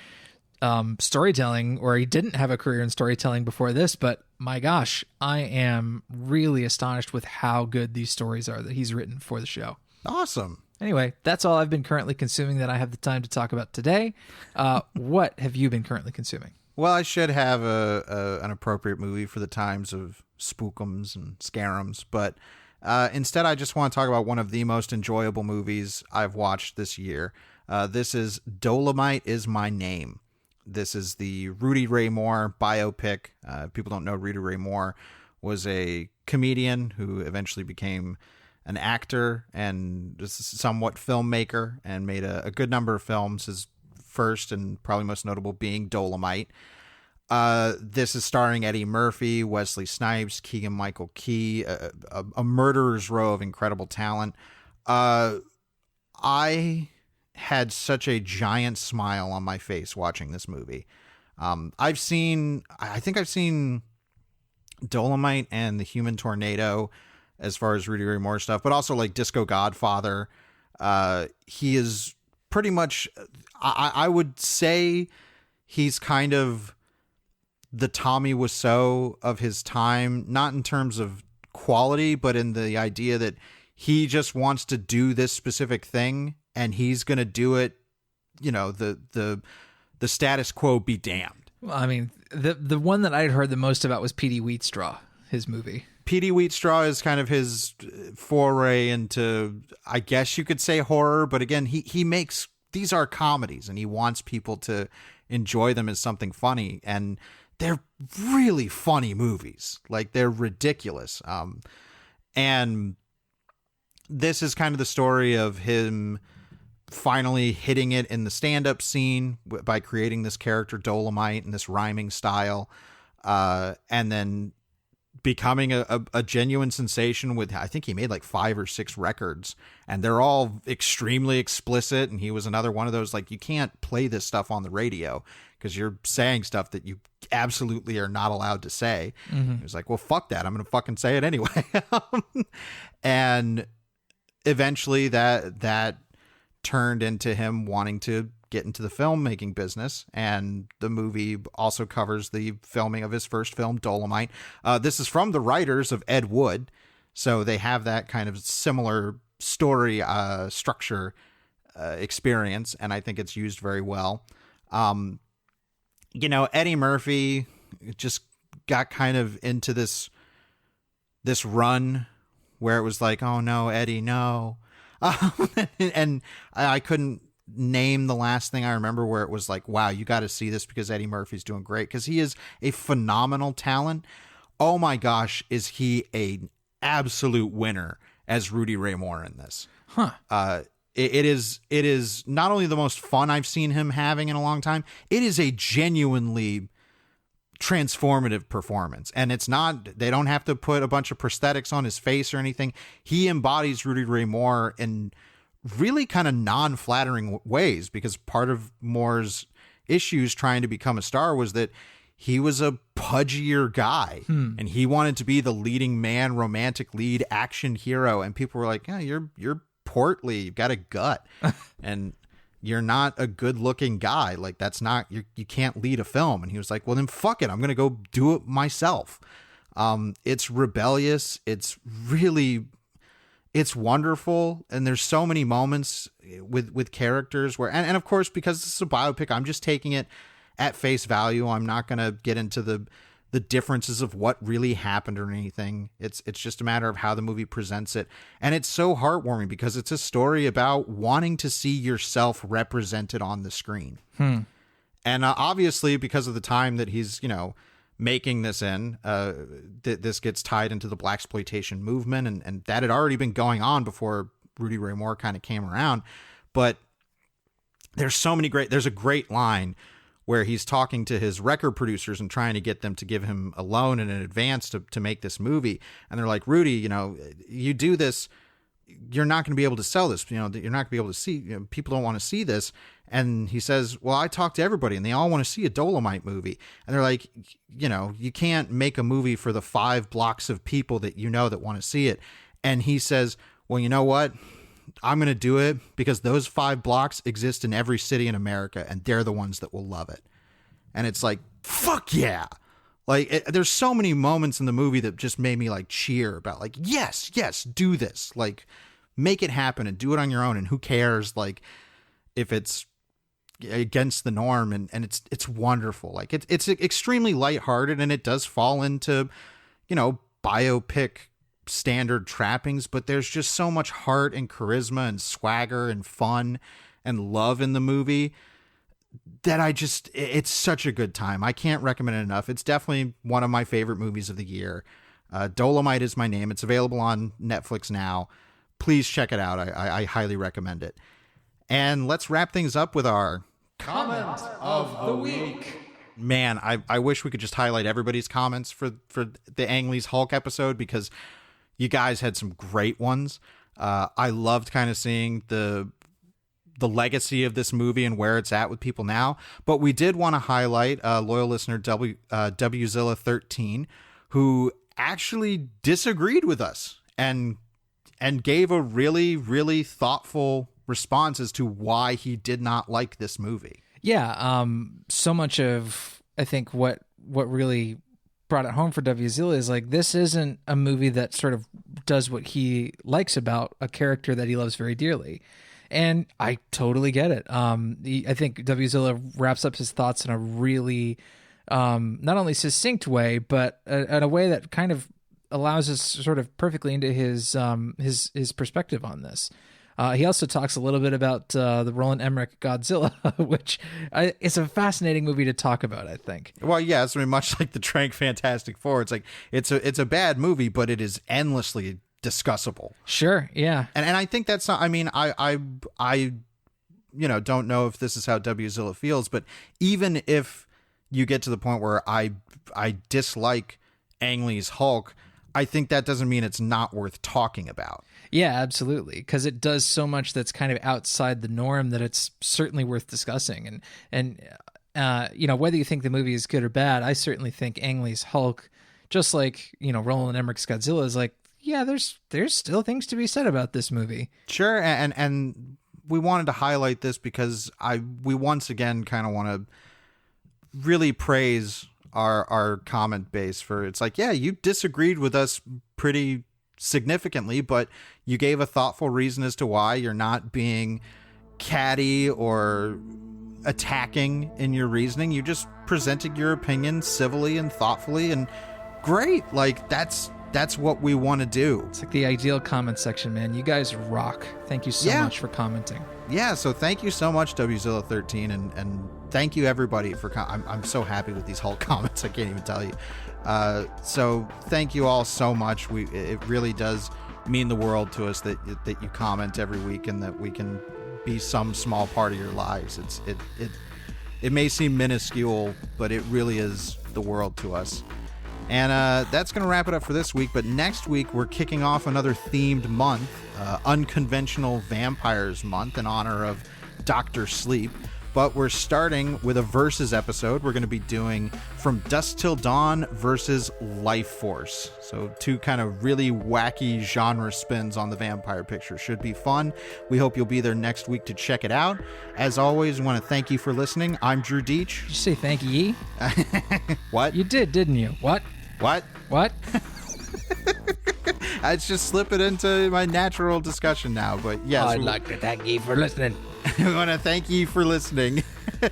storytelling, or he didn't have a career in storytelling before this. But my gosh, I am really astonished with how good these stories are that he's written for the show. Awesome. Anyway, that's all I've been currently consuming that I have the time to talk about today. What have you been currently consuming? Well, I should have an appropriate movie for the times of spookums and scarums, but instead I just want to talk about one of the most enjoyable movies I've watched this year. This is Dolomite Is My Name. This is the Rudy Ray Moore biopic. People don't know Rudy Ray Moore was a comedian who eventually became an actor and somewhat filmmaker and made a good number of films, his first and probably most notable being Dolomite. This is starring Eddie Murphy, Wesley Snipes, Keegan-Michael Key, a murderer's row of incredible talent. I had such a giant smile on my face watching this movie. I think I've seen Dolomite and The Human Tornado as far as Rudy Ray Moore stuff, but also like Disco Godfather. He is pretty much, I would say he's kind of the Tommy Wiseau of his time, not in terms of quality, but in the idea that he just wants to do this specific thing and he's going to do it, the status quo be damned. Well, I mean, the one that I'd heard the most about was Petey Wheatstraw, his movie. Petey Wheatstraw is kind of his foray into, I guess you could say, horror. But again, he makes, these are comedies and he wants people to enjoy them as something funny. And they're really funny movies. Like, they're ridiculous. And this is kind of the story of him finally hitting it in the stand-up scene by creating this character Dolomite and this rhyming style. And then becoming a genuine sensation with, I think he made like 5 or 6 records, and they're all extremely explicit. And he was another one of those, like, you can't play this stuff on the radio because you're saying stuff that you absolutely are not allowed to say. Mm-hmm. He was like, well, fuck that. I'm going to fucking say it anyway. And eventually that turned into him wanting to get into the filmmaking business, and the movie also covers the filming of his first film, Dolomite. This is from the writers of Ed Wood, so they have that kind of similar story structure experience, and I think it's used very well. Eddie Murphy just got kind of into this run where it was like, oh no, Eddie, no. And I couldn't name the last thing I remember where it was like, wow, you got to see this because Eddie Murphy's doing great, because he is a phenomenal talent. Oh my gosh, is he an absolute winner as Rudy Ray Moore in this? It is not only the most fun I've seen him having in a long time, it is a genuinely transformative performance. And it's not, they don't have to put a bunch of prosthetics on his face or anything. He embodies Rudy Ray Moore in really kind of non-flattering ways, because part of Moore's issues trying to become a star was that he was a pudgier guy and he wanted to be the leading man, romantic lead action hero. And people were like, yeah, you're portly, you've got a gut and you're not a good looking guy. Like, that's not, you can't lead a film. And he was like, well then fuck it, I'm going to go do it myself. It's rebellious. It's wonderful. And there's so many moments with characters where, and of course, because this is a biopic, I'm just taking it at face value. I'm not going to get into the differences of what really happened or anything. It's just a matter of how the movie presents it. And it's so heartwarming because it's a story about wanting to see yourself represented on the screen. And obviously, because of the time that he's, making this in, this gets tied into the blaxploitation movement, and that had already been going on before Rudy Ray Moore kind of came around. But there's a great line where he's talking to his record producers and trying to get them to give him a loan in advance to make this movie. And they're like, Rudy, you do this, you're not going to be able to sell this. You're not going to be able to see, people don't want to see this. And he says, well, I talked to everybody and they all want to see a Dolomite movie. And they're like, you can't make a movie for the 5 blocks of people that that want to see it. And he says, well, you know what? I'm going to do it because those 5 blocks exist in every city in America and they're the ones that will love it. And it's like, fuck yeah. Like, there's so many moments in the movie that just made me like cheer about like, yes, do this, like make it happen and do it on your own. And who cares? Like if it's against the norm, and it's wonderful. Like it's extremely lighthearted and it does fall into, biopic standard trappings, but there's just so much heart and charisma and swagger and fun and love in the movie that it's such a good time. I can't recommend it enough. It's definitely one of my favorite movies of the year. Dolomite is my name. It's available on Netflix now. Please check it out. I highly recommend it. And let's wrap things up with our Comment of the Week. Man, I wish we could just highlight everybody's comments for the Ang Lee's Hulk episode, because you guys had some great ones. I loved kind of seeing the legacy of this movie and where it's at with people now. But we did want to highlight loyal listener WZilla13, who actually disagreed with us and gave a really, really thoughtful response as to why he did not like this movie. Yeah, so much of, I think, what really brought it home for WZilla is like, this isn't a movie that sort of does what he likes about a character that he loves very dearly. And I totally get it. I think WZilla wraps up his thoughts in a really not only succinct way, but in a way that kind of allows us sort of perfectly into his perspective on this. He also talks a little bit about the Roland Emmerich Godzilla, which is a fascinating movie to talk about, I think. Well, yeah, it's much like the Trank Fantastic Four. It's like it's a bad movie, but it is endlessly discussable. Sure, yeah. And I think that's not, I mean, I don't know if this is how WZilla feels, but even if you get to the point where I dislike Ang Lee's Hulk, I think that doesn't mean it's not worth talking about. Yeah, absolutely. Because it does so much that's kind of outside the norm that it's certainly worth discussing. And whether you think the movie is good or bad, I certainly think Ang Lee's Hulk, just like, Roland Emmerich's Godzilla, is like, yeah, there's still things to be said about this movie. Sure, and we wanted to highlight this because we once again kind of want to really praise our comment base for, it's like, yeah, you disagreed with us pretty significantly, but you gave a thoughtful reason as to why. You're not being catty or attacking in your reasoning. You just presented your opinion civilly and thoughtfully, and great. Like, that's what we want to do. It's like the ideal comment section, man. You guys rock. Thank you so much for commenting. Yeah, so thank you so much, WZilla13, and thank you everybody for I'm so happy with these whole comments. I can't even tell you. So thank you all so much. It really does mean the world to us that you comment every week and that we can be some small part of your lives. It may seem minuscule, but it really is the world to us. And that's going to wrap it up for this week. But next week, we're kicking off another themed month, Unconventional Vampires Month, in honor of Dr. Sleep. But we're starting with a versus episode. We're going to be doing From Dusk Till Dawn versus Life Force. So 2 kind of really wacky genre spins on the vampire picture. Should be fun. We hope you'll be there next week to check it out. As always, we want to thank you for listening. I'm Drew Deach. Did you say thank ye? What? You did, didn't you? What? I just slip it into my natural discussion now, but yes. I'd like to thank you for listening. We want to thank you for listening.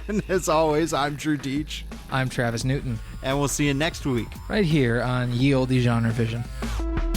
And as always, I'm Drew Deach. I'm Travis Newton. And we'll see you next week. Right here on Ye Olde GenreVision.